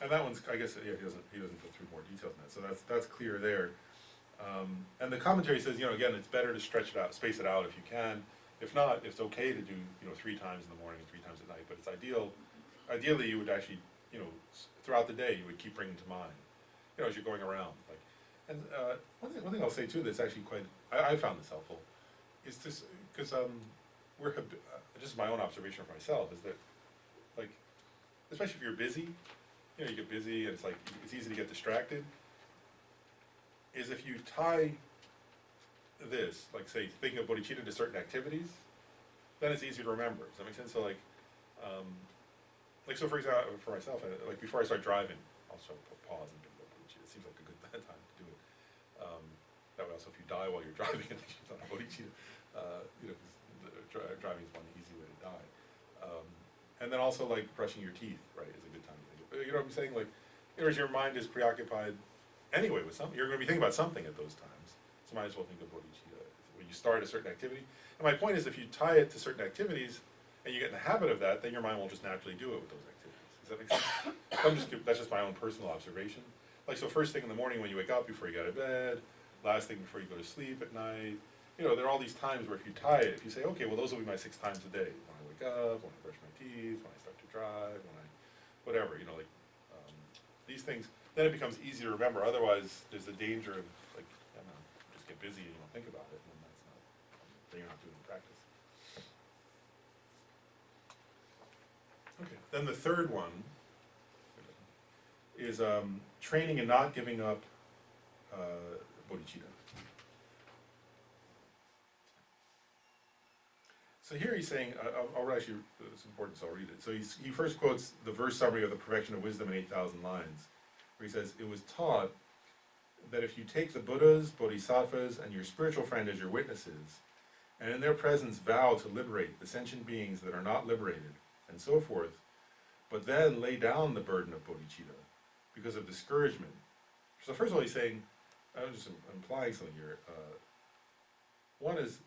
And that one's, I guess, yeah, he doesn't go through more details on that. So that's clear there. And the commentary says, again, it's better to stretch it out, space it out if you can. If not, it's okay to do, 3 times in the morning, 3 times at night. But it's ideally you would actually, throughout the day, you would keep bringing to mind, as you're going around. One thing I'll say too that's actually quite, I found this helpful, is this, because just my own observation for myself is that, especially if you're busy, you get busy and it's easy to get distracted, is if you tie this, say, thinking of bodhicitta to certain activities, then it's easy to remember. Does that make sense? So so for example, for myself, before I start driving, I'll pause and think about bodhicitta. It seems like a good time to do it. That way also if you die while you're driving, at least you're not a bodhicitta. Driving is one easy way to die. And then also brushing your teeth, right, is a good time to think of it. You know what I'm saying? Whereas your mind is preoccupied anyway with something, you're going to be thinking about something at those times. So might as well think of bodhicitta when you start a certain activity. And my point is, if you tie it to certain activities and you get in the habit of that, then your mind will just naturally do it with those activities. Does that make sense? That's just my own personal observation. So first thing in the morning when you wake up, before you go to bed, last thing before you go to sleep at night, there are all these times where if you tie it, if you say, okay, well those will be my 6 times a day. When I wake up, when I brush my teeth, when I start to drive, when I, whatever, these things, then it becomes easy to remember. Otherwise, there's the danger of just get busy and you don't think about it, and then you're not doing the practice. Okay, then the third one is training and not giving up bodhicitta. So here he's saying, I'll actually, it's important, so I'll read it. So he first quotes the verse summary of the Perfection of Wisdom in 8,000 lines, where he says, it was taught that if you take the Buddhas, Bodhisattvas, and your spiritual friend as your witnesses, and in their presence vow to liberate the sentient beings that are not liberated, and so forth, but then lay down the burden of bodhicitta because of discouragement. So first of all, he's saying, I'm just implying something here. One is,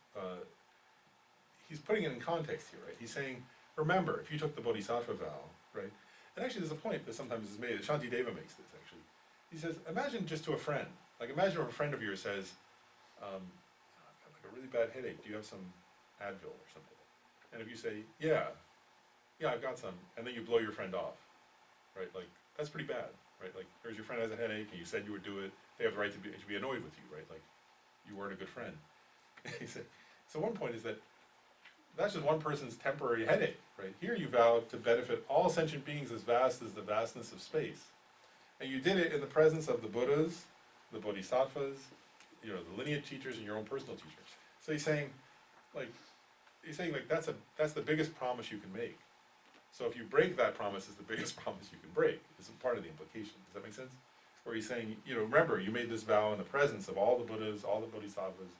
he's putting it in context here, right? He's saying, remember, if you took the bodhisattva vow, right? And actually there's a point that sometimes is made, Shantideva makes this actually. He says, imagine just to a friend, imagine if a friend of yours says, I've got a really bad headache, do you have some Advil or something? And if you say, yeah, I've got some, and then you blow your friend off, right? That's pretty bad, right? Here's your friend has a headache, and you said you would do it, they have the right to be annoyed with you, right? You weren't a good friend. He said, so one point is that that's just one person's temporary headache, right? Here you vow to benefit all sentient beings as vast as the vastness of space. And you did it in the presence of the Buddhas, the Bodhisattvas, the lineage teachers, and your own personal teachers. So he's saying, he's saying like that's the biggest promise you can make. So if you break that promise, it's the biggest promise you can break. It's part of the implication. Does that make sense? Where he's saying, you know, remember, you made this vow in the presence of all the Buddhas, all the Bodhisattvas,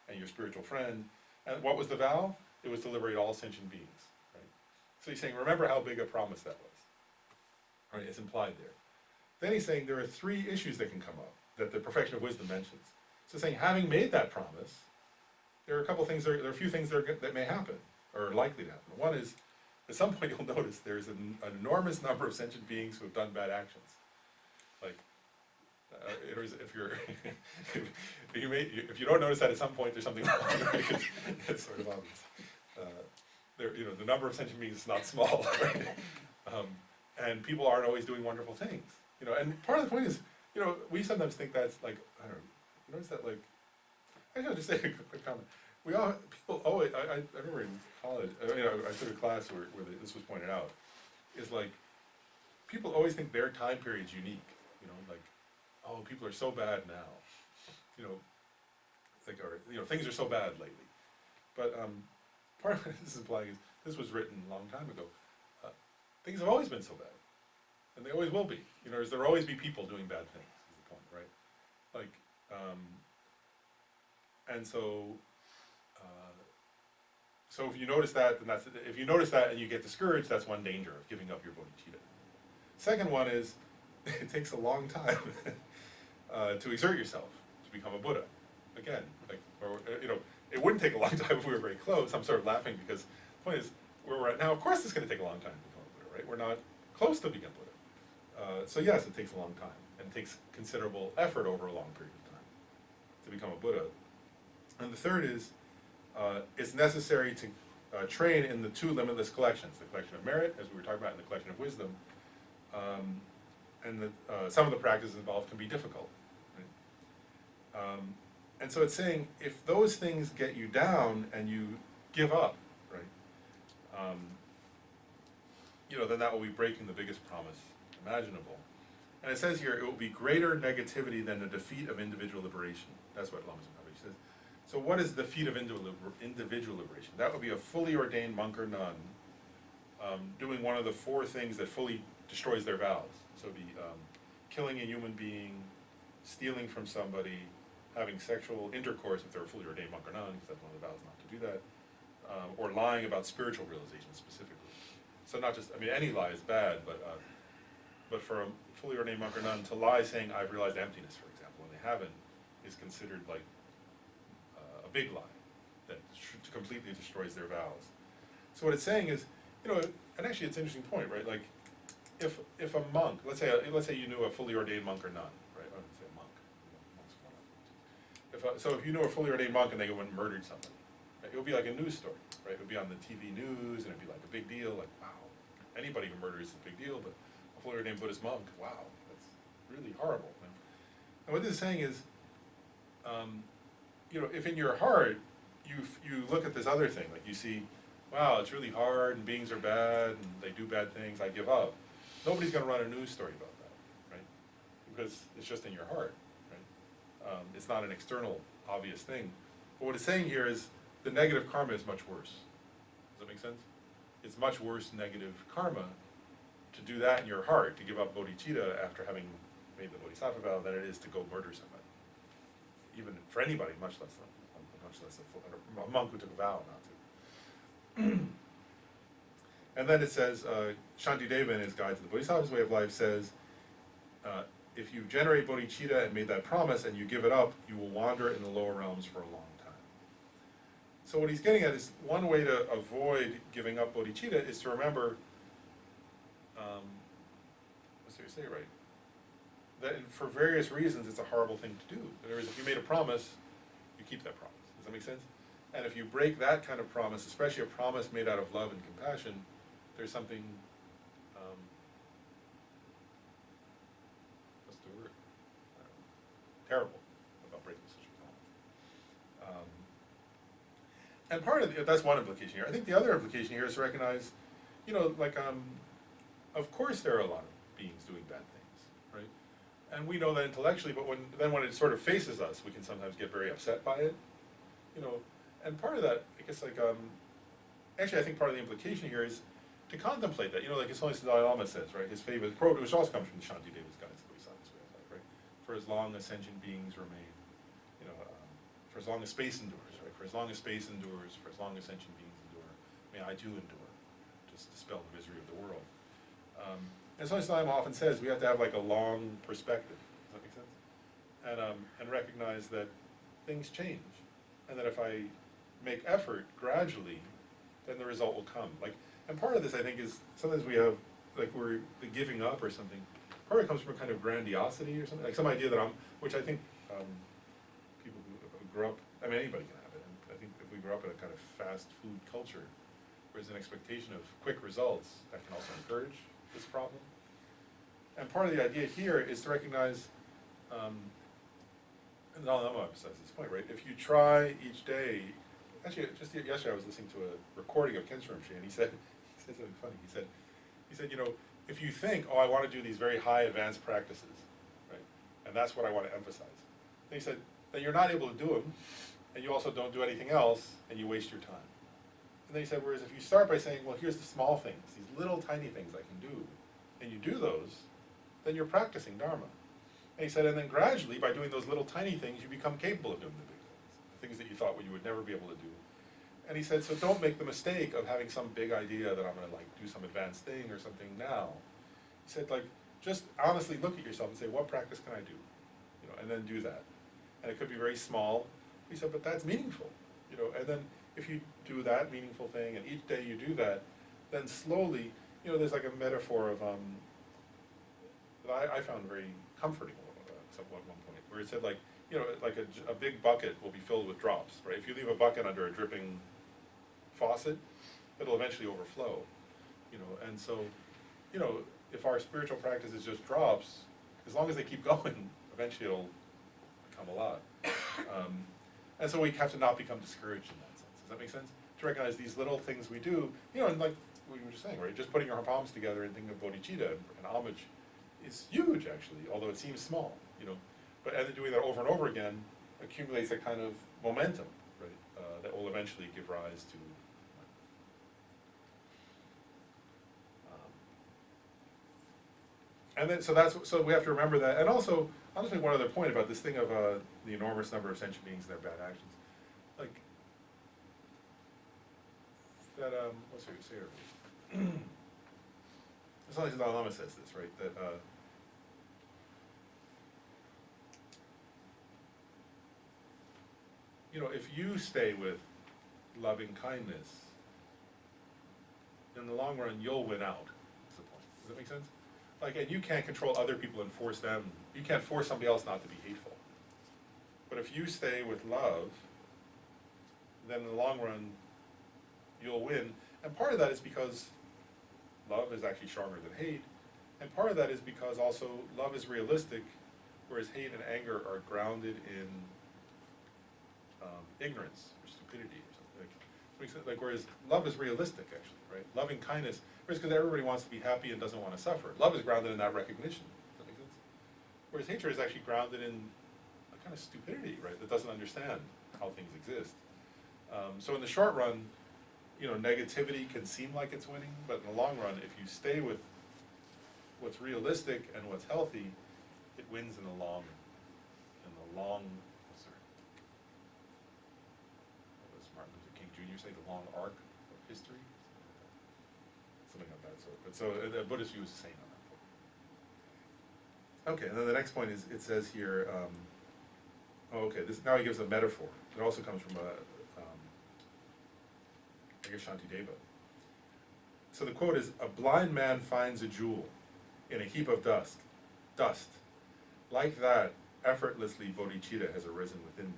and your spiritual friend. And what was the vow? It was to liberate all sentient beings. Right? So he's saying, remember how big a promise that was. Right? It's implied there. Then he's saying there are 3 issues that can come up that the perfection of wisdom mentions. So saying, having made that promise, there are a couple things, there are a few things that may happen, or are likely to happen. One is, at some point you'll notice there's an enormous number of sentient beings who have done bad actions. Like, if you're, if you don't notice that at some point, there's something wrong. Right? It's sort of obvious. You know, the number of sentient beings is not small, right? And people aren't always doing wonderful things. You know, and part of the point is, you know, we sometimes think that's like, I don't know, you notice that like, actually I'll just say a quick comment. People always, I remember in college, I took a class where this was pointed out, is like, people always think their time period's unique, you know, like, oh, people are so bad now, you know, like, or, you know, things are so bad lately. But part of what this is implying is, this was written a long time ago, things have always been so bad, and they always will be, you know, there'll always be people doing bad things, is the point, right? Like, and so, so if you notice that, then if you notice that and you get discouraged, that's one danger of giving up your bodhicitta. Second one is, it takes a long time to exert yourself to become a Buddha. Again, like, or, you know, it wouldn't take a long time if we were very close. I'm sort of laughing because the point is, where we're at now, of course it's going to take a long time to become a Buddha, right? We're not close to being a Buddha. So yes, it takes a long time, and it takes considerable effort over a long period of time to become a Buddha. And the third is, it's necessary to train in the 2 limitless collections, the collection of merit, as we were talking about, and the collection of wisdom. And some of the practices involved can be difficult. Right? And so it's saying, if those things get you down and you give up, right, you know, then that will be breaking the biggest promise imaginable. And it says here, it will be greater negativity than the defeat of individual liberation. That's what Lama Tsongkhapa says. So what is the defeat of individual liberation? That would be a fully ordained monk or nun doing one of the 4 things that fully destroys their vows. So it'd be killing a human being, stealing from somebody, having sexual intercourse if they're a fully ordained monk or nun, because that's one of the vows not to do that, or lying about spiritual realization specifically. So not just, I mean, any lie is bad, but for a fully ordained monk or nun to lie saying, I've realized emptiness, for example, when they haven't, is considered like a big lie that completely destroys their vows. So what it's saying is, you know, and actually it's an interesting point, right? Like, if a monk, let's say you knew a fully ordained monk or nun, right? I wouldn't say a monk. So if you knew a fully ordained monk and they went and murdered somebody, right, it would be like a news story, right? It would be on the TV news, and it'd be like a big deal, like, wow, anybody who murders is a big deal, but a fully ordained Buddhist monk, wow, that's really horrible. And what this is saying is, you know, if in your heart you look at this other thing, like you see, wow, it's really hard, and beings are bad, and they do bad things, I give up. Nobody's going to run a news story about that, right? Because it's just in your heart, right? It's not an external, obvious thing. But what it's saying here is the negative karma is much worse. Does that make sense? It's much worse negative karma to do that in your heart, to give up bodhicitta after having made the bodhisattva vow, than it is to go murder somebody. Even for anybody, much less a monk who took a vow not to. And then it says, Shantideva in his Guide to the Bodhisattva's Way of Life says, if you generate bodhicitta and made that promise and you give it up, you will wander in the lower realms for a long time. So what he's getting at is, one way to avoid giving up bodhicitta is to remember, let's see if I say it right, that for various reasons it's a horrible thing to do. In other words, if you made a promise, you keep that promise. Does that make sense? And if you break that kind of promise, especially a promise made out of love and compassion, there's something, what's the word? Terrible about breaking such a promise. And part of that's one implication here. I think the other implication here is to recognize, you know, like, of course there are a lot of beings doing bad things, right? And we know that intellectually, but when it sort of faces us, we can sometimes get very upset by it, you know. And part of that, I guess, like, actually I think part of the implication here is to contemplate that, like as long as the Dalai Lama says, right, his favorite quote, which also comes from Shantideva's Guides to the Bodhisattva's Way of Life, right, for as long as sentient beings remain, for as long as space endures, right, for as long as space endures, for as long as sentient beings endure, may I too endure, just dispel the misery of the world. And so Dalai Lama often says we have to have like a long perspective. Does that make sense? And recognize that things change, and that if I make effort gradually, then the result will come. And part of this, I think, is sometimes we have we're giving up or something. Part of it comes from a kind of grandiosity or something, like some idea that which I think people who grew up, anybody can have it. And I think if we grow up in a kind of fast food culture, where there's an expectation of quick results, that can also encourage this problem. And part of the idea here is to recognize, and Dalai Lama emphasizes this point, right? If you try each day, actually, just yesterday I was listening to a recording of Kensei Rinpoche, and he said something funny. He said, if you think, I want to do these very high advanced practices, right, and that's what I want to emphasize, then he said, then you're not able to do them, and you also don't do anything else, and you waste your time. And then he said, whereas if you start by saying, well, here's the small things, these little tiny things I can do, and you do those, then you're practicing Dharma. And he said, and then gradually, by doing those little tiny things, you become capable of doing the big things, the things that you thought you would never be able to do. And he said, so don't make the mistake of having some big idea that I'm going to do some advanced thing or something now. He said, just honestly look at yourself and say, what practice can I do? And then do that. And it could be very small. He said, but that's meaningful. And then if you do that meaningful thing, and each day you do that, then slowly, there's like a metaphor of that I found very comforting at one point, where it said a big bucket will be filled with drops, right? If you leave a bucket under a dripping faucet, it'll eventually overflow, and so, if our spiritual practice is just drops, as long as they keep going, eventually it'll become a lot. And so we have to not become discouraged in that sense. Does that make sense? To recognize these little things we do, and like we were just saying, right? Just putting our palms together and thinking of bodhicitta and homage is huge, actually, although it seems small, But and then doing that over and over again accumulates a kind of momentum, right? That will eventually give rise to. And then, so we have to remember that, and also, I'll just make one other point about this thing of the enormous number of sentient beings and their bad actions. What's it say here? As long as the Dalai Lama says this, right? That if you stay with loving kindness, in the long run, you'll win out. Is the point. Does that make sense? And you can't control other people and force them. You can't force somebody else not to be hateful. But if you stay with love, then in the long run, you'll win. And part of that is because love is actually stronger than hate. And part of that is because also love is realistic, whereas hate and anger are grounded in ignorance or stupidity or something. Whereas love is realistic, actually, right? Loving kindness, whereas because everybody wants to be happy and doesn't want to suffer. Love is grounded in that recognition. Does that make sense? Whereas hatred is actually grounded in a kind of stupidity, right? That doesn't understand how things exist. So in the short run, negativity can seem like it's winning, but in the long run, if you stay with what's realistic and what's healthy, it wins in the long. What does Martin Luther King Jr. say? The long arc of history, something of that sort. But so the Buddhist view is the same on that point. Okay, and then the next point is it says here. This now he gives a metaphor. It also comes from Shantideva. So the quote is, "A blind man finds a jewel in a heap of dust. Like that, effortlessly bodhicitta has arisen within me."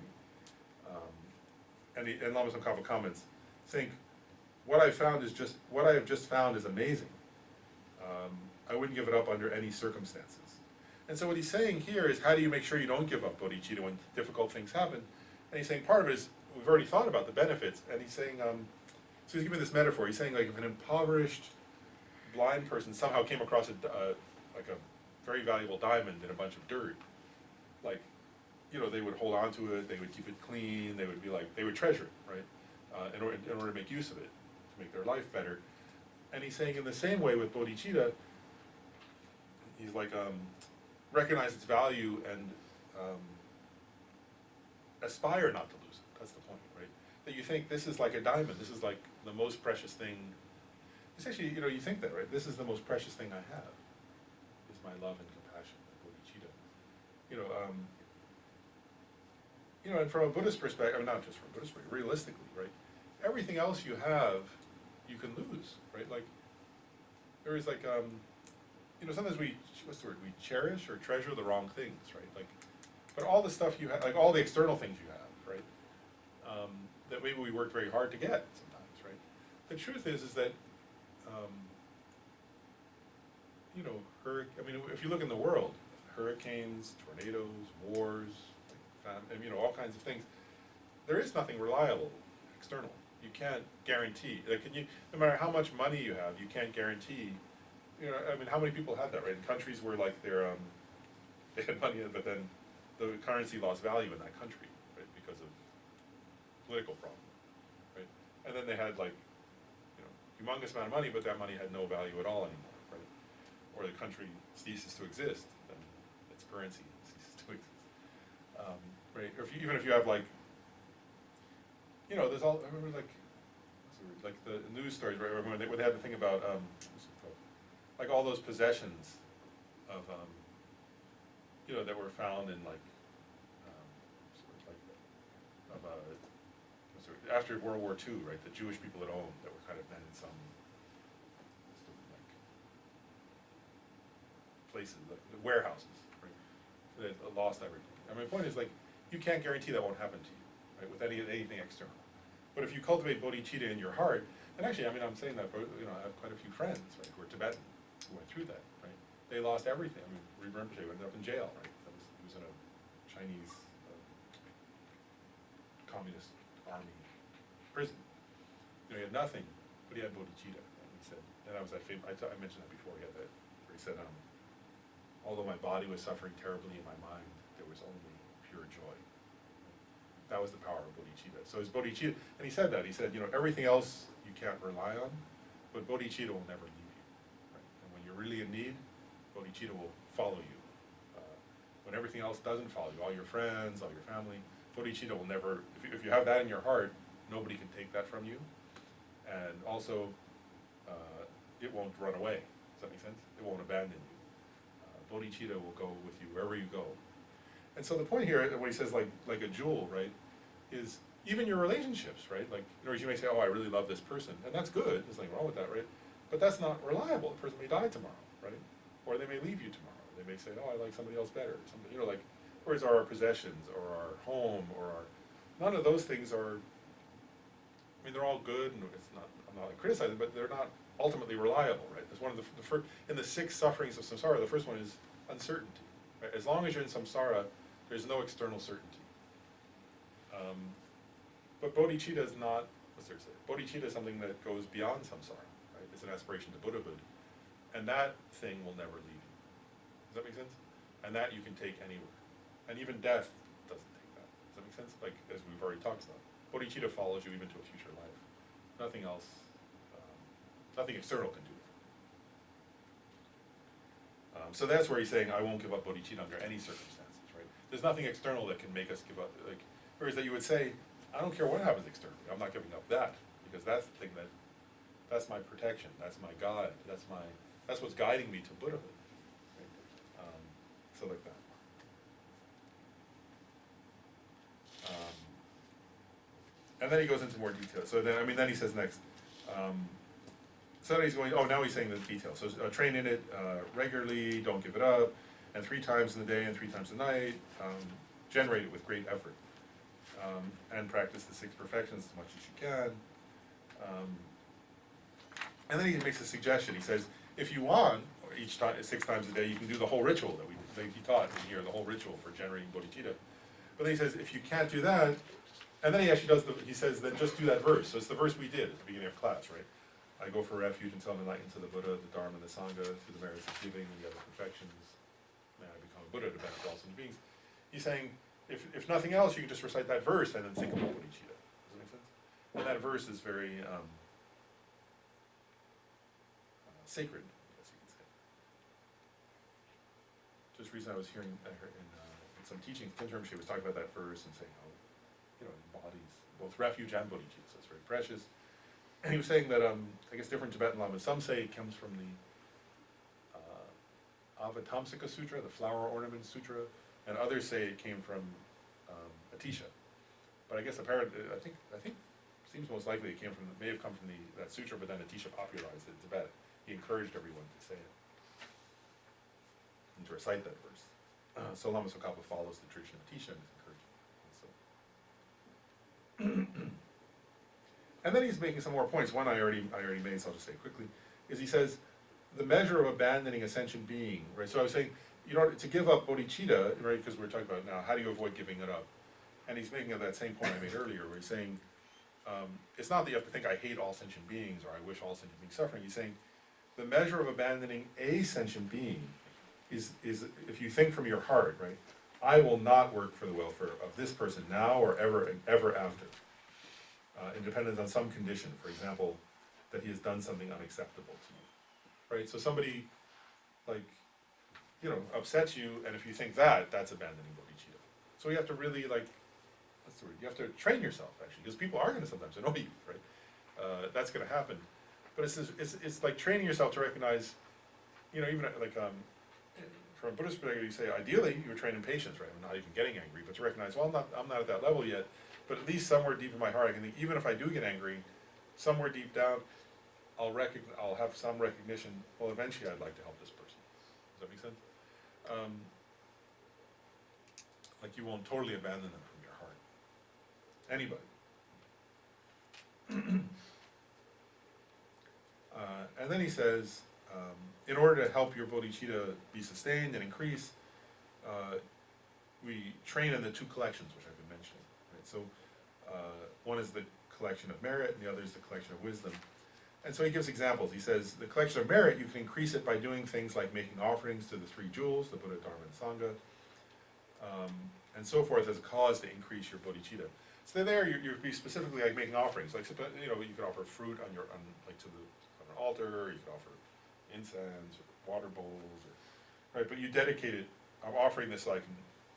And Lama Tsongkhapa comments, think, what I have just found is amazing. I wouldn't give it up under any circumstances. And so what he's saying here is, how do you make sure you don't give up bodhicitta when difficult things happen? And he's saying part of it is, we've already thought about the benefits, and he's saying, so he's giving this metaphor. He's saying, if an impoverished, blind person somehow came across a very valuable diamond in a bunch of dirt, they would hold on to it, they would keep it clean, they would treasure it, right? In order to make use of it. to make their life better. And he's saying in the same way with bodhicitta, he's like, recognize its value and aspire not to lose it. That's the point, right? That you think this is like a diamond, this is like the most precious thing. It's actually, you know, you think that, right? This is the most precious thing I have, is my love and compassion, bodhicitta. And from a Buddhist perspective, I mean, not just from a Buddhist perspective, realistically, right? Everything else you have, you can lose, right? Like, there is like, sometimes we cherish or treasure the wrong things, right? Like, but all the stuff you have, like all the external things you have, right? That maybe we worked very hard to get sometimes, right? The truth is that, if you look in the world, hurricanes, tornadoes, wars, all kinds of things, there is nothing reliable external. You can't guarantee, no matter how much money you have, you can't guarantee, how many people have that, right? In countries where like they had money, but then the currency lost value in that country, right, because of political problems, right? And then they had like, humongous amount of money, but that money had no value at all anymore, right? Or the country ceases to exist, then its currency ceases to exist, right? Or even if you have like, there's all, I remember like the news stories, right? When they had the thing about, what's it called? Like all those possessions of, that were found in like, after World War II, right? The Jewish people had owned that were kind of then in some like places, like warehouses, right? That lost everything. I mean, the point is like, you can't guarantee that won't happen to you, right? With anything external. But if you cultivate bodhicitta in your heart, and actually, I'm saying that, I have quite a few friends, right, who are Tibetan, who went through that, right? They lost everything. Rinpoche ended up in jail, right? He was in a Chinese communist army prison. He had nothing, but he had bodhicitta. And he said, and I mentioned that before. He had that, where he said, although my body was suffering terribly in my mind, there was only pure joy. That was the power of bodhicitta. So his bodhicitta, and he said that. He said, everything else you can't rely on, but bodhicitta will never leave you. Right? And when you're really in need, bodhicitta will follow you. When everything else doesn't follow you, all your friends, all your family, bodhicitta will never. If you have that in your heart, nobody can take that from you, and also it won't run away. Does that make sense? It won't abandon you. Bodhicitta will go with you wherever you go. And so the point here, when he says like a jewel, right, is even your relationships, right? Like, you may say, oh, I really love this person, and that's good. There's nothing wrong with that, right? But that's not reliable. The person may die tomorrow, right? Or they may leave you tomorrow. They may say, oh, I like somebody else better. Something, whereas our possessions or our home or none of those things are. They're all good, and I'm not criticizing, but they're not ultimately reliable, right? That's one of the first, in the 6 sufferings of samsara, the first one is uncertainty. Right? As long as you're in samsara, there's no external certainty. But bodhicitta is not, bodhicitta is something that goes beyond samsara, right? It's an aspiration to Buddhahood. And that thing will never leave you. Does that make sense? And that you can take anywhere. And even death doesn't take that. Does that make sense? Like, as we've already talked about. Bodhicitta follows you even to a future life. Nothing else, nothing external can do it. So that's where he's saying, I won't give up bodhicitta under any circumstances, right? There's nothing external that can make us give up, whereas that you would say, I don't care what happens externally, I'm not giving up that, because that's the thing that's my protection, that's my God, that's what's guiding me to Buddhahood. Right? So like that. And then he goes into more detail. So then he says next. So then he's going, now he's saying the detail. So train in it regularly, don't give it up, and 3 times in the day and 3 times a night. Generate it with great effort. And practice the 6 perfections as much as you can. And then he makes a suggestion. He says, if you want, each time, 6 times a day, you can do the whole ritual that he taught in here, the whole ritual for generating bodhicitta. But then he says, if you can't do that, and then he actually he says, then just do that verse. So it's the verse we did at the beginning of class, right? I go for refuge until I'm enlightened to the Buddha, the Dharma, and the Sangha, through the merits of giving and the other perfections. May I become a Buddha to benefit all sentient beings. He's saying, if nothing else, you can just recite that verse and then think about bodhicitta. Does that make sense? And that verse is very, sacred, I guess you could say. Just recently I was hearing, I heard in some teachings, Kinterm, she was talking about that verse and saying how, you know, it embodies both refuge and bodhicitta, so it's very precious. And he was saying that, I guess different Tibetan lamas, some say it comes from the Avatamsika Sutra, the Flower Ornament Sutra, and others say it came from Atisha. But I guess apparently, I think seems most likely it may have come from that sutra, but then Atisha popularized it in Tibet. He encouraged everyone to say it and to recite that verse. So Lama Tsongkhapa follows the tradition of Atisha and is encouraging. And then he's making some more points. One I already made, so I'll just say quickly, is he says, the measure of abandoning a sentient being, right? So I was saying, you know, to give up bodhicitta, right, because we're talking about now, how do you avoid giving it up? And he's making that same point I made earlier, where he's saying, it's not that you have to think I hate all sentient beings, or I wish all sentient beings suffering. He's saying, the measure of abandoning a sentient being is if you think from your heart, right, I will not work for the welfare of this person now or ever after, in dependence on some condition, for example, that he has done something unacceptable to you. Right, so somebody, like, you know, upsets you, and if you think that's abandoning bodhicitta. So you have to really, like, what's the word? You have to train yourself, actually, because people are going to sometimes annoy you, right? That's going to happen. But it's like training yourself to recognize, you know, even like, from a Buddhist perspective, you say, ideally, you're trained in patience, right? I'm not even getting angry, but to recognize, well, I'm not at that level yet, but at least somewhere deep in my heart, I can think, even if I do get angry, somewhere deep down, I'll have some recognition, well, eventually I'd like to help this person. Does that make sense? Like you won't totally abandon them from your heart. Anybody. And then he says, in order to help your bodhicitta be sustained and increase, we train in the two collections, which I've been mentioning. Right? So one is the collection of merit, and the other is the collection of wisdom. And so he gives examples. He says, the collection of merit, you can increase it by doing things like making offerings to the three jewels, the Buddha, Dharma, and Sangha, and so forth, as a cause to increase your bodhicitta. So there, you'd be specifically like making offerings. Like, you know, you could offer fruit on an altar, or you could offer incense, or water bowls, right? But you dedicate it, I'm offering this so I can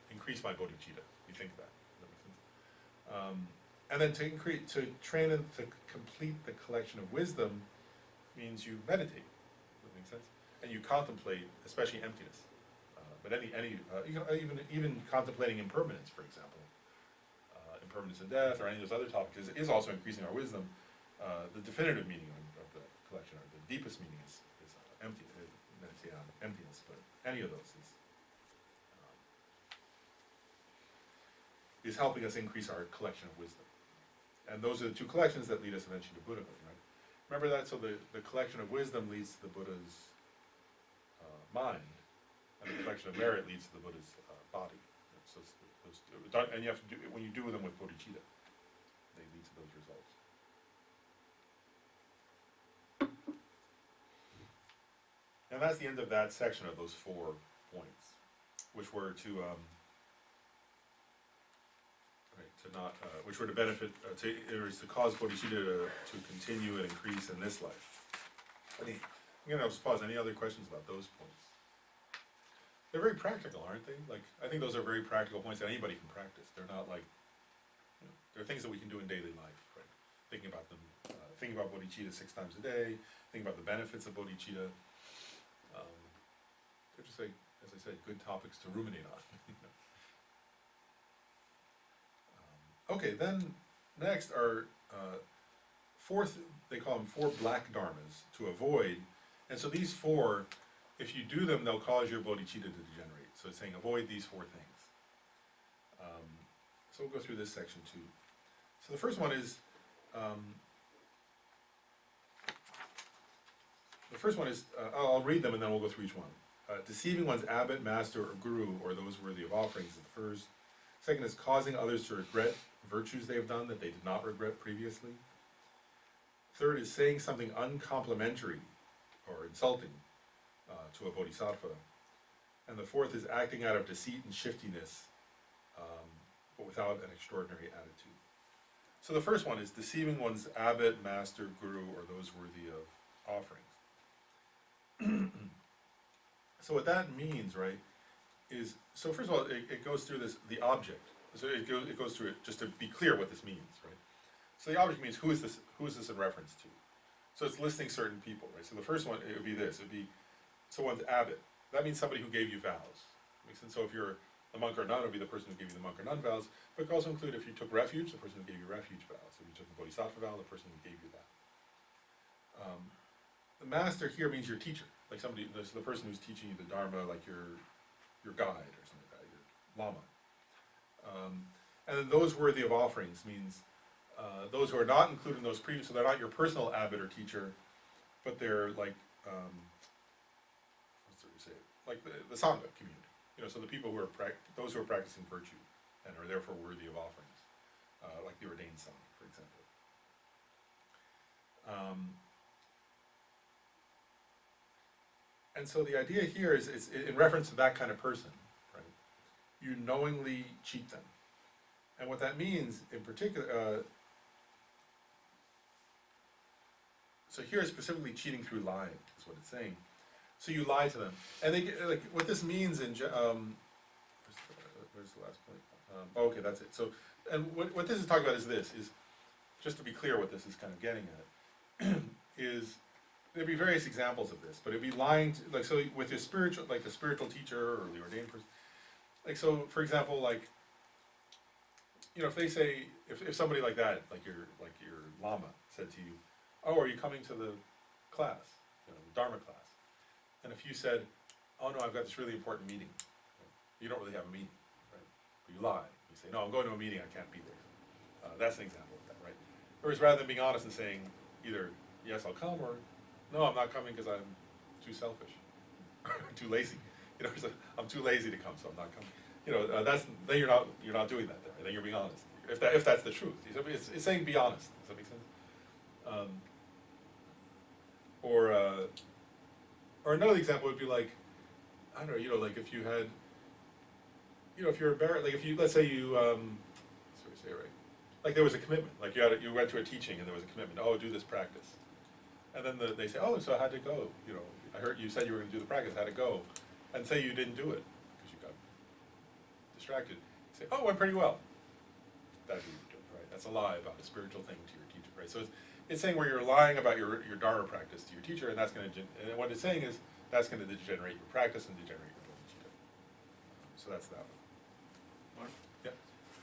increase my bodhicitta. You think that. Does that make sense? And then to train and to complete the collection of wisdom means you meditate. Does that make sense? And you contemplate, especially emptiness. But even contemplating impermanence, for example, impermanence and death, or any of those other topics is also increasing our wisdom. The definitive meaning of the collection, or the deepest meaning is empty. Meditate on emptiness, but any of those is helping us increase our collection of wisdom. And those are the two collections that lead us eventually to Buddhahood, right? Remember that? So the collection of wisdom leads to the Buddha's mind, and the collection of merit leads to the Buddha's body. So those two, and you have to do, when you do them with bodhicitta, they lead to those results. And that's the end of that section of those 4 points, which were to which were to benefit, to cause bodhicitta to continue and increase in this life. I'll just pause. Any other questions about those points? They're very practical, aren't they? Like, I think those are very practical points that anybody can practice. They're not like, they're things that we can do in daily life, right? Thinking about them, thinking about bodhicitta 6 times a day, thinking about the benefits of bodhicitta. They're just like, as I said, good topics to ruminate on. Okay, then next are they call them 4 black dharmas to avoid. And so these 4, if you do them, they'll cause your bodhicitta to degenerate. So it's saying avoid these 4 things. So we'll go through this section too. So the first one is, I'll read them and then we'll go through each one. Deceiving one's abbot, master, or guru, or those worthy of offerings is the first. Second is causing others to regret virtues they have done that they did not regret previously. Third is saying something uncomplimentary or insulting to a bodhisattva. And the fourth is acting out of deceit and shiftiness, but without an extraordinary attitude. So the first one is deceiving one's abbot, master, guru, or those worthy of offerings. So what that means, right, is, so first of all, it goes through this, the object. So it goes through it, just to be clear what this means, right? So the object means who is this in reference to? So it's listing certain people, right? So the first one, it would be this, it'd be, so one's abbot. That means somebody who gave you vows. Makes sense? So if you're a monk or a nun, it would be the person who gave you the monk or nun vows, but it could also include if you took refuge, the person who gave you refuge vows. If you took the bodhisattva vow, the person who gave you that. The master here means your teacher, like somebody, the person who's teaching you the Dharma, like your guide or something like that, your Lama. And then those worthy of offerings means those who are not included in those previous, so they're not your personal abbot or teacher, but they're like, what's the way to say it? Like the Sangha community. You know, so the people who are those who are practicing virtue and are therefore worthy of offerings, like the ordained Sangha, for example. And so the idea here is in reference to that kind of person, right? You knowingly cheat them. And what that means in particular, so here is specifically cheating through lying, is what it's saying. So you lie to them. And they get, like, what this means in, where's the last point? Okay, that's it. So, and what this is talking about is this, is, just to be clear what this is kind of getting at, is, there'd be various examples of this, but it'd be lying to, like, so with your spiritual, like the spiritual teacher or the ordained person, like, so, for example, like, you know, if they say, if somebody like that, like your Lama said to you, oh, are you coming to the class, you know, the Dharma class? And if you said, oh no, I've got this really important meeting, right? You don't really have a meeting, right? But you lie, you say, no, I'm going to a meeting, I can't be there. That's an example of that, right? Whereas rather than being honest and saying either, yes, I'll come, or no, I'm not coming because I'm too selfish, too lazy. You know, I'm too lazy to come, so I'm not coming. You know, then you're not doing that there. Then you're being honest. If that's the truth, it's saying be honest. Does that make sense? Or another example would be like, I don't know, you know, like if you had, you know, if you're embarrassed, like if you, let's say you, sorry, say it right, like there was a commitment, like you went to a teaching and there was a commitment. Oh, do this practice, and then they say, oh, so I had to go. You know, I heard you said you were going to do the practice. I had to go, and say you didn't do it because you got distracted. You say, oh, it went pretty well. That's what you do, right? That's a lie about a spiritual thing to your teacher, right? So it's saying where you're lying about your Dharma practice to your teacher, and that's going to, and what it's saying is that's going to degenerate your practice and degenerate your bodhicitta. So that's that one. Mark? Yeah.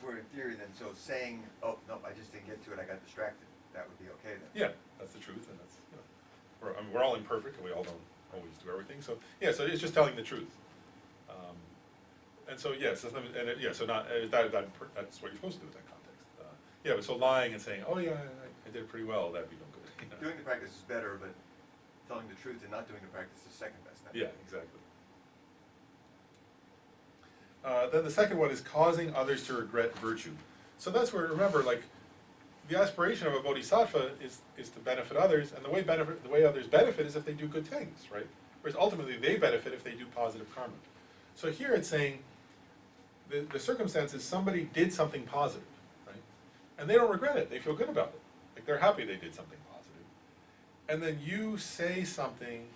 For in theory then, so saying, oh, no, I just didn't get to it, I got distracted, that would be okay then? Yeah, that's the truth, and that's, you know, we're all imperfect, and we all don't always do everything, so, yeah, so it's just telling the truth. And so, yes, so not, that's what you're supposed to do in that context. Yeah, but so lying and saying, oh yeah, I did it pretty well, that'd be no good. You know? Doing the practice is better, but telling the truth and not doing the practice is second best. Yeah, exactly. Then the second one is causing others to regret virtue. So that's where, remember, like, the aspiration of a bodhisattva is to benefit others, and the way others benefit is if they do good things, right? Whereas ultimately they benefit if they do positive karma. So here it's saying, the circumstance is somebody did something positive, right? And they don't regret it, they feel good about it. Like they're happy they did something positive. And then you say something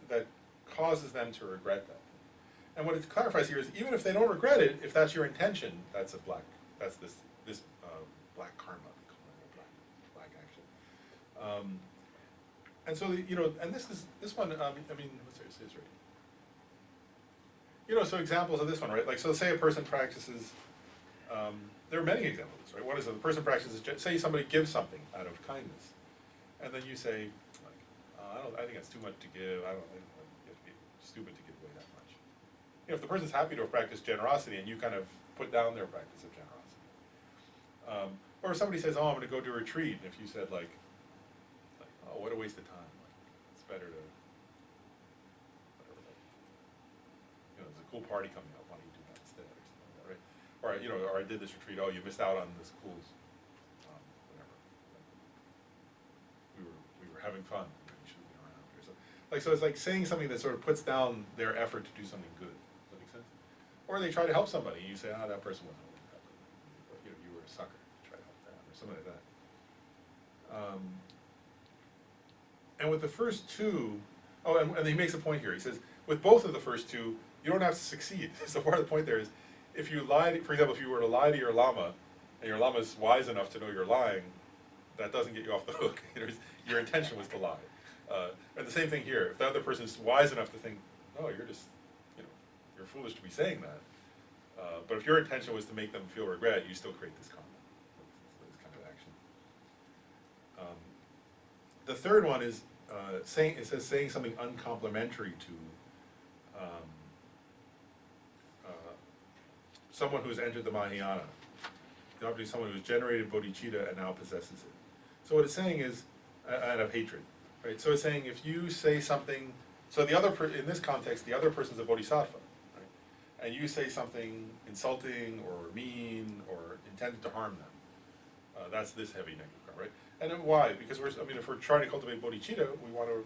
that causes them to regret that. And what it clarifies here is even if they don't regret it, if that's your intention, that's this black karma, we call it black action. And so, you know, and this one, I mean, what's it right? You know, so examples of this one, right? Like, so say a person practices, there are many examples, right? One is that the person practices, say somebody gives something out of kindness, and then you say, like, I think that's too much to give, you have to be stupid to give away that much. You know, if the person's happy to have practiced generosity and you kind of put down their practice of generosity. Or if somebody says, oh, I'm gonna go to a retreat, and if you said like, oh, what a waste of time, like, it's better to, you know, there's a cool party coming up, why don't you do that instead, or something like that, right? Or, you know, or I did this retreat, oh, you missed out on this cool, whatever. We were having fun, you should have been around, or so. Like, so it's like saying something that sort of puts down their effort to do something good. Does that make sense? Or they try to help somebody, and you say, that person wasn't really helping. You know, you were a sucker to try to help them, or something like that. And with the first two, Oh, and he makes a point here. He says, with both of the first two, you don't have to succeed. So part of the point there is, if you lie, for example, if you were to lie to your Lama, and your Lama is wise enough to know you're lying, that doesn't get you off the hook. Your intention was to lie. And the same thing here. If the other person is wise enough to think, no, you're just, you're foolish to be saying that. But if your intention was to make them feel regret, you still create this karma, this kind of action. The third one is saying something uncomplimentary to someone who's entered the Mahayana. Obviously, someone who's generated bodhicitta and now possesses it. So what it's saying is, out of hatred, right? So it's saying if you say something, so in this context, the other person's a bodhisattva, right? And you say something insulting or mean or intended to harm them, that's this heavy negative karma, right? And then why? Because if we're trying to cultivate bodhicitta, we want to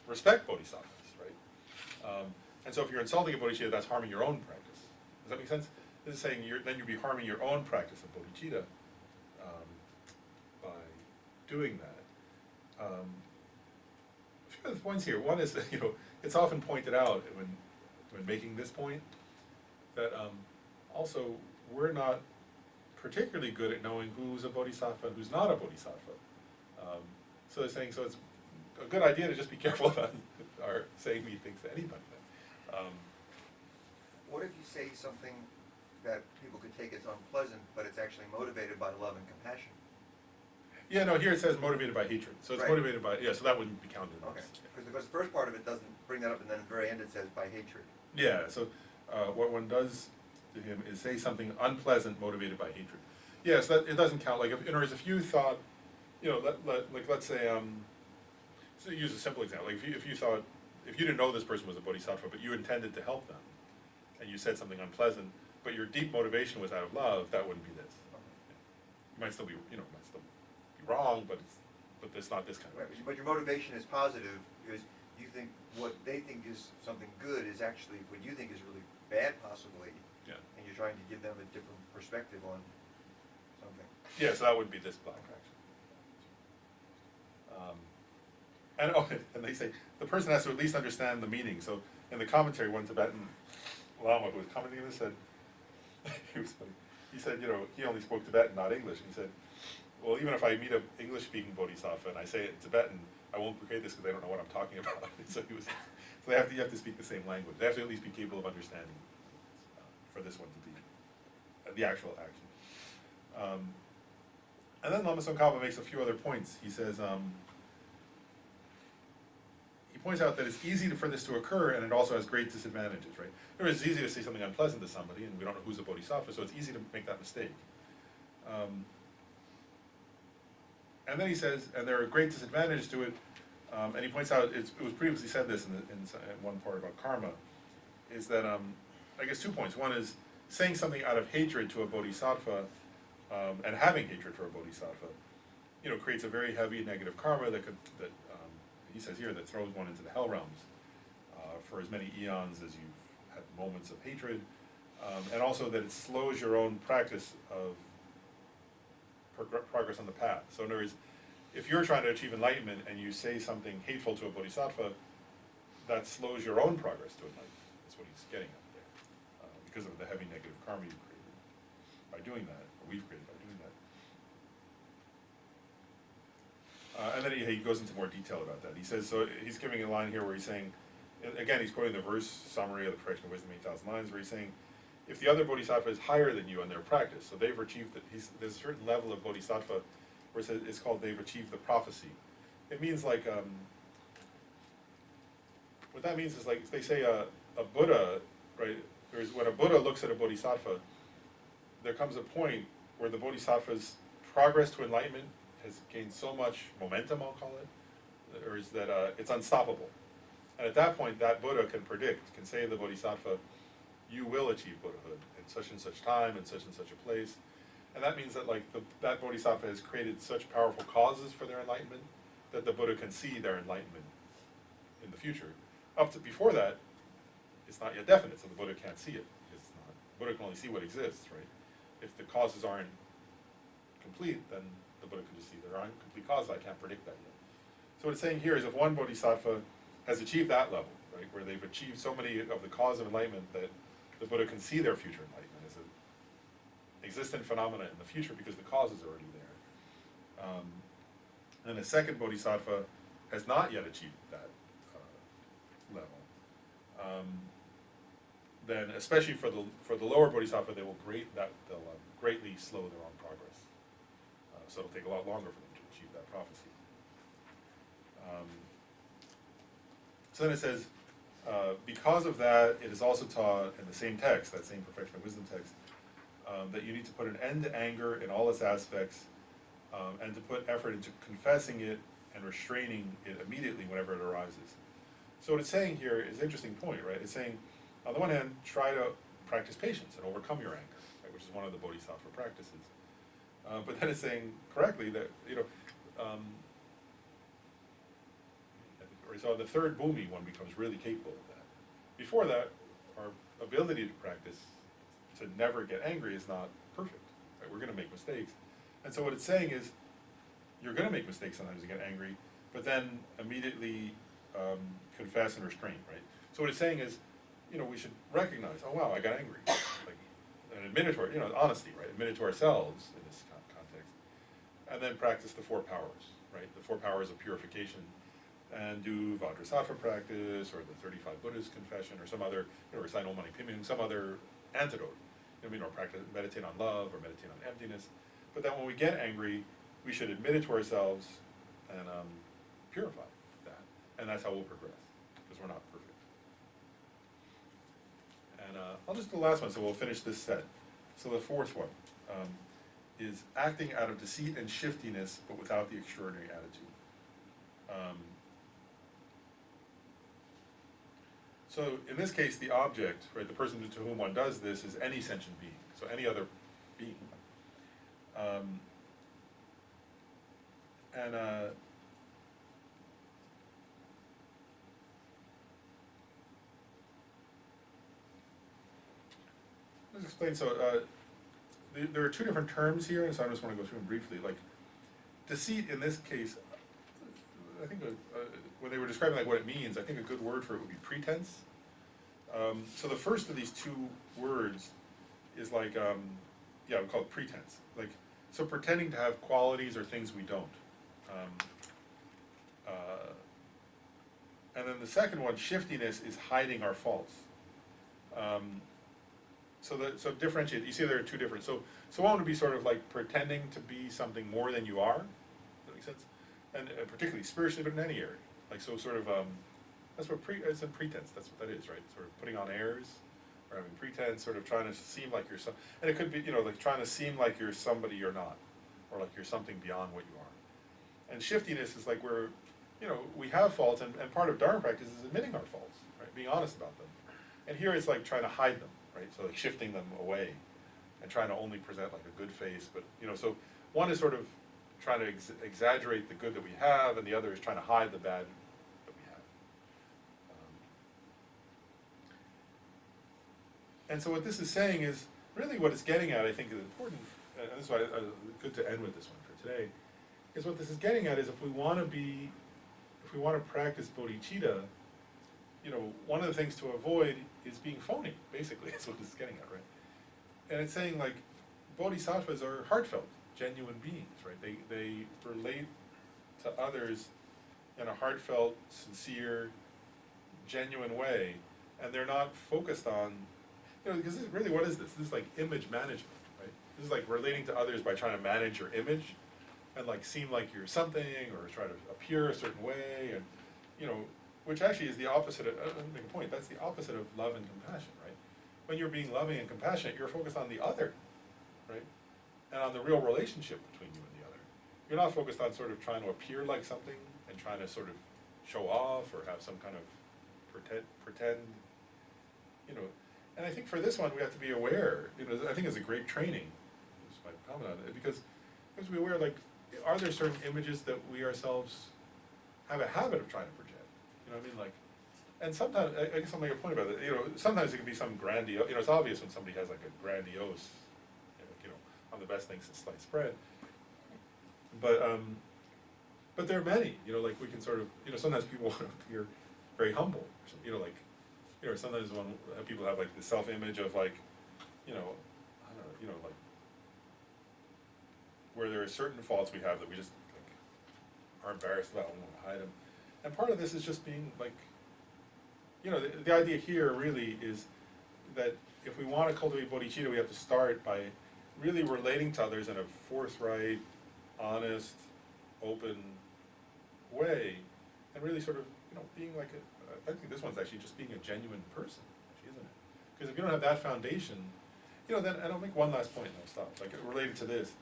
respect bodhisattvas, right? And so if you're insulting a bodhicitta, that's harming your own practice. Does that make sense? This is saying then you'd be harming your own practice of bodhicitta by doing that. A few other points here. One is, it's often pointed out when making this point that also we're not particularly good at knowing who's a bodhisattva and who's not a bodhisattva. So they're saying, so it's a good idea to just be careful about our saying these things to anybody. What if you say something that people could take as unpleasant, but it's actually motivated by love and compassion? Yeah, no, here it says motivated by hatred. So it's Right. motivated by, so that wouldn't be counted. Okay, because the first part of it doesn't bring that up, and then at the very end it says by hatred. Yeah, so what one does to him is say something unpleasant motivated by hatred. Yes, that it doesn't count. Like, in other words, if you thought, let's say, so use a simple example. Like if you didn't know this person was a bodhisattva, but you intended to help them, and you said something unpleasant, but your deep motivation was out of love, that wouldn't be this. You might still be, might still be wrong, but it's not this kind of. Right, but your motivation is positive because you think what they think is something good is actually what you think is really bad, possibly. Yeah. And you're trying to give them a different perspective on something. Yeah, so that would be this black action. And they say the person has to at least understand the meaning. So in the commentary, one Tibetan Lama who was commenting on this said, he was funny. He said, he only spoke Tibetan, not English. And he said, well, even if I meet an English-speaking bodhisattva and I say it in Tibetan, I won't create this because they don't know what I'm talking about. So you have to speak the same language. They have to at least be capable of understanding for this one to be the actual action. And then Lama Tsongkhapa makes a few other points. He says, he points out that it's easy for this to occur, and it also has great disadvantages, right? It's easy to say something unpleasant to somebody, and we don't know who's a bodhisattva, so it's easy to make that mistake. And then he says, and there are great disadvantages to it, and he points out, it was previously said this in one part about karma, is that, I guess 2 points. One is, saying something out of hatred to a bodhisattva, and having hatred for a bodhisattva, creates a very heavy negative karma that he says here, that throws one into the hell realms for as many eons as you've had moments of hatred, and also that it slows your own practice of progress on the path. So in other words, if you're trying to achieve enlightenment and you say something hateful to a bodhisattva, that slows your own progress to enlightenment. That's what he's getting at there, because of the heavy negative karma you've created by doing that, or we've created by doing that. And then he goes into more detail about that. He says, so he's giving a line here where he's saying, again, he's quoting the verse summary of the Perfection of Wisdom, 8,000 lines, where he's saying, if the other bodhisattva is higher than you in their practice, so they've achieved it, there's a certain level of bodhisattva where it's called they've achieved the prophecy. It means like, what that means is like, if they say a Buddha, right, when a Buddha looks at a bodhisattva, there comes a point where the bodhisattva's progress to enlightenment has gained so much momentum, I'll call it, or is that it's unstoppable. And at that point, that Buddha can say to the bodhisattva, you will achieve Buddhahood in such and such time, in such and such a place. And that means that that bodhisattva has created such powerful causes for their enlightenment that the Buddha can see their enlightenment in the future. Up to before that, it's not yet definite, so the Buddha can't see it. The Buddha can only see what exists, right? If the causes aren't complete, then the Buddha can just see there aren't complete causes. I can't predict that yet. So what it's saying here is if one bodhisattva has achieved that level, right, where they've achieved so many of the cause of enlightenment that the Buddha can see their future enlightenment as an existent phenomena in the future because the cause is already there. And the second bodhisattva has not yet achieved that level. Then, especially for the lower bodhisattva, they'll greatly slow their own progress. So it'll take a lot longer for them to achieve that prophecy. So then it says, because of that, it is also taught in the same text, that same perfection of wisdom text, that you need to put an end to anger in all its aspects, and to put effort into confessing it and restraining it immediately whenever it arises. So what it's saying here is an interesting point, right? It's saying, on the one hand, try to practice patience and overcome your anger, right, which is one of the bodhisattva practices. But then it's saying correctly that, so the third bhumi, one becomes really capable of that. Before that, our ability to practice, to never get angry is not perfect, right? We're gonna make mistakes. And so what it's saying is, you're gonna make mistakes sometimes you get angry, but then immediately confess and restrain, right? So what it's saying is, we should recognize, oh wow, I got angry. Like, and admit it to honesty, right? Admit it to ourselves in this context. And then practice the 4 powers, right? The 4 powers of purification. And do Vajrasattva practice, or the 35 Buddhas confession, or some other, recite Om Mani Padme Hum, some other antidote. Or practice, meditate on love, or meditate on emptiness. But then when we get angry, we should admit it to ourselves and purify that. And that's how we'll progress, because we're not perfect. And I'll just do the last one, so we'll finish this set. So the fourth one is acting out of deceit and shiftiness, but without the extraordinary attitude. So in this case, the object, right, the person to whom one does this is any sentient being, so any other being. Let's explain. So there are 2 different terms here, and so I just want to go through them briefly. Like deceit in this case, I think when they were describing like what it means, I think a good word for it would be pretense. So the first of these 2 words is like, we call it pretense. Like, so pretending to have qualities or things we don't. And then the second one, shiftiness, is hiding our faults. So differentiate. You see, there are 2 different. So one would be sort of like pretending to be something more than you are. Does that make sense? And particularly spiritually, but in any area. Like, so sort of, that's what it's a pretense, that's what that is, right? Sort of putting on airs, or having pretense, sort of trying to seem like you're and it could be, like trying to seem like you're somebody you're not, or like you're something beyond what you are. And shiftiness is like where, we have faults, and part of Dharma practice is admitting our faults, right? Being honest about them. And here it's like trying to hide them, right? So like shifting them away, and trying to only present like a good face, but, so one is sort of trying to exaggerate the good that we have, and the other is trying to hide the bad that we have. And so what this is saying is, really what it's getting at, I think, is important, and this is why good to end with this one for today, is what this is getting at is if we want to practice bodhicitta, one of the things to avoid is being phony, basically, is what this is getting at, right? And it's saying, like, bodhisattvas are heartfelt, genuine beings, right? They relate to others in a heartfelt, sincere, genuine way, and they're not focused on, because this, really, what is this? This is like image management, right? This is like relating to others by trying to manage your image, and like seem like you're something, or try to appear a certain way, and, which actually is the opposite of, let me make a point, that's the opposite of love and compassion, right? When you're being loving and compassionate, you're focused on the other, right? And on the real relationship between you and the other. You're not focused on sort of trying to appear like something and trying to sort of show off or have some kind of pretend, And I think for this one, we have to be aware, I think it's a great training, this is my comment on it, because we have to be aware, like, are there certain images that we ourselves have a habit of trying to project? You know what I mean? Like, and sometimes, I guess I'll make a point about it, sometimes it can be some grandiose, it's obvious when somebody has like a grandiose, I'm the best thing since sliced bread. But there are many, like we can sort of, sometimes people want to appear very humble, or something, you know, like, you know, sometimes when people have like the self-image of like, you know, I don't know, you know, like, where there are certain faults we have that we just like, are embarrassed about and want to hide them. And part of this is just being like, you know, the idea here really is that if we want to cultivate bodhicitta, we have to start by really relating to others in a forthright, honest, open way, and really sort of, you know, being like a, I think this one's actually just being a genuine person, actually, isn't it? Because if you don't have that foundation, you know, then, and I'll make one last point and I'll stop, like related to this,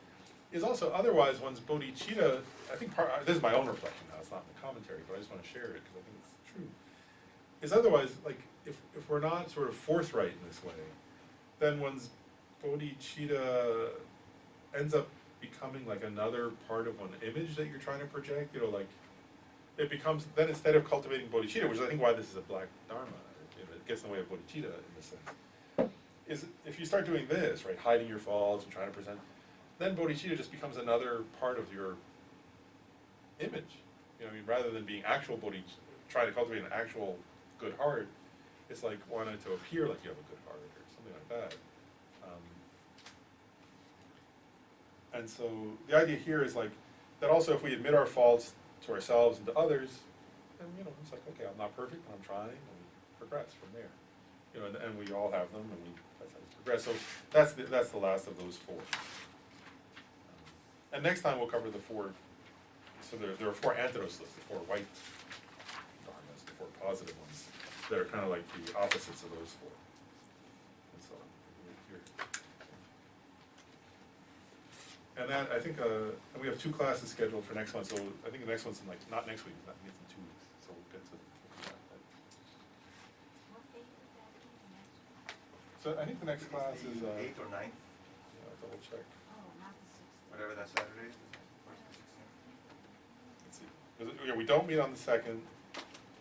is also otherwise one's bodhicitta, I think this is my own reflection now, it's not in the commentary, but I just want to share it because I think it's true, is otherwise, like, if we're not sort of forthright in this way, then one's bodhicitta ends up becoming like another part of one image that you're trying to project, you know, like, it becomes, then instead of cultivating bodhicitta, which is I think why this is a black dharma, it gets in the way of bodhicitta in this sense, is if you start doing this, right, hiding your faults and trying to present, then bodhicitta just becomes another part of your image. You know, I mean, rather than being actual bodhicitta, trying to cultivate an actual good heart, it's like wanting to appear like you have a good heart or something like that. And so the idea here is like, that also if we admit our faults to ourselves and to others, then, you know, it's like, okay, I'm not perfect, but I'm trying, and we progress from there. You know, and we all have them, and that's how we progress. So that's the last of those four. And next time we'll cover the four, so there are four antidotes, the four white dharmas, the four positive ones, that are kind of like the opposites of those four. And so, here. And then I think, and we have 2 classes scheduled for next month, so I think the next one's in like, not next week, I think it's in 2 weeks, so we'll get to that. What date would that be, the next one? So I think the next class is, The 8th or 9th, yeah, I'll double check. Oh, not the 16th. whatever that Saturday is. Or is it 16th? Let's see. Yeah, we don't meet on the 2nd,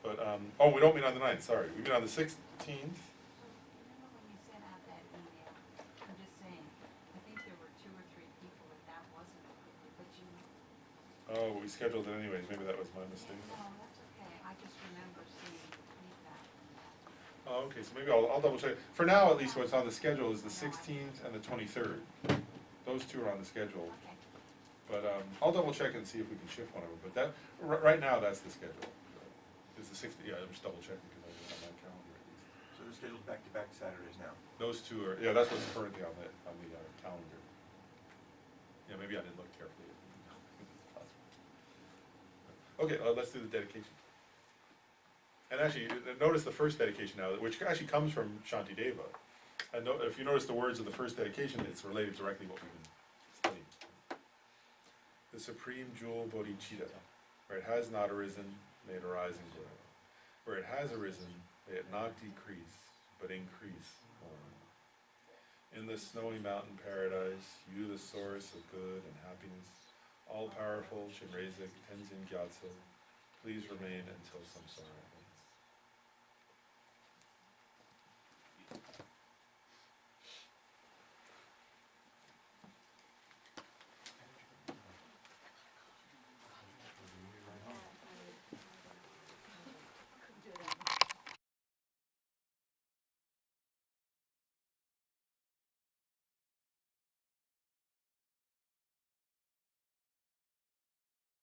but, oh, we don't meet on the 9th, sorry. We meet on the 16th. Remember when you sent out that email, I'm just saying, I think there were 2 or 3 people that wasn't, but you, Oh, we scheduled it anyways, maybe that was my mistake. no, that's okay, I just remember seeing feedback from that. Oh, okay, so maybe I'll double check. For now, at least, what's on the schedule is the 16th and the 23rd. Those 2 are on the schedule. Okay. But I'll double check and see if we can shift one of them, but that, right now, that's the schedule. Is the 16th, yeah, I'm just double checking because I didn't have my calendar at least. So they're scheduled back-to-back Saturdays now. Those 2 are, yeah, that's what's currently on the calendar. Yeah, maybe I didn't look carefully. Okay, let's do the dedication. And actually, notice the first dedication now, which actually comes from Shantideva. And if you notice the words of the first dedication, it's related directly to what we've been studying. The supreme jewel bodhicitta, where it has not arisen, may it arise and grow. Where it has arisen, may it not decrease, but increase more. In the snowy mountain paradise, you the source of good and happiness, all-powerful Chinrezig Tenzin Gyatso, please remain until samsara ends.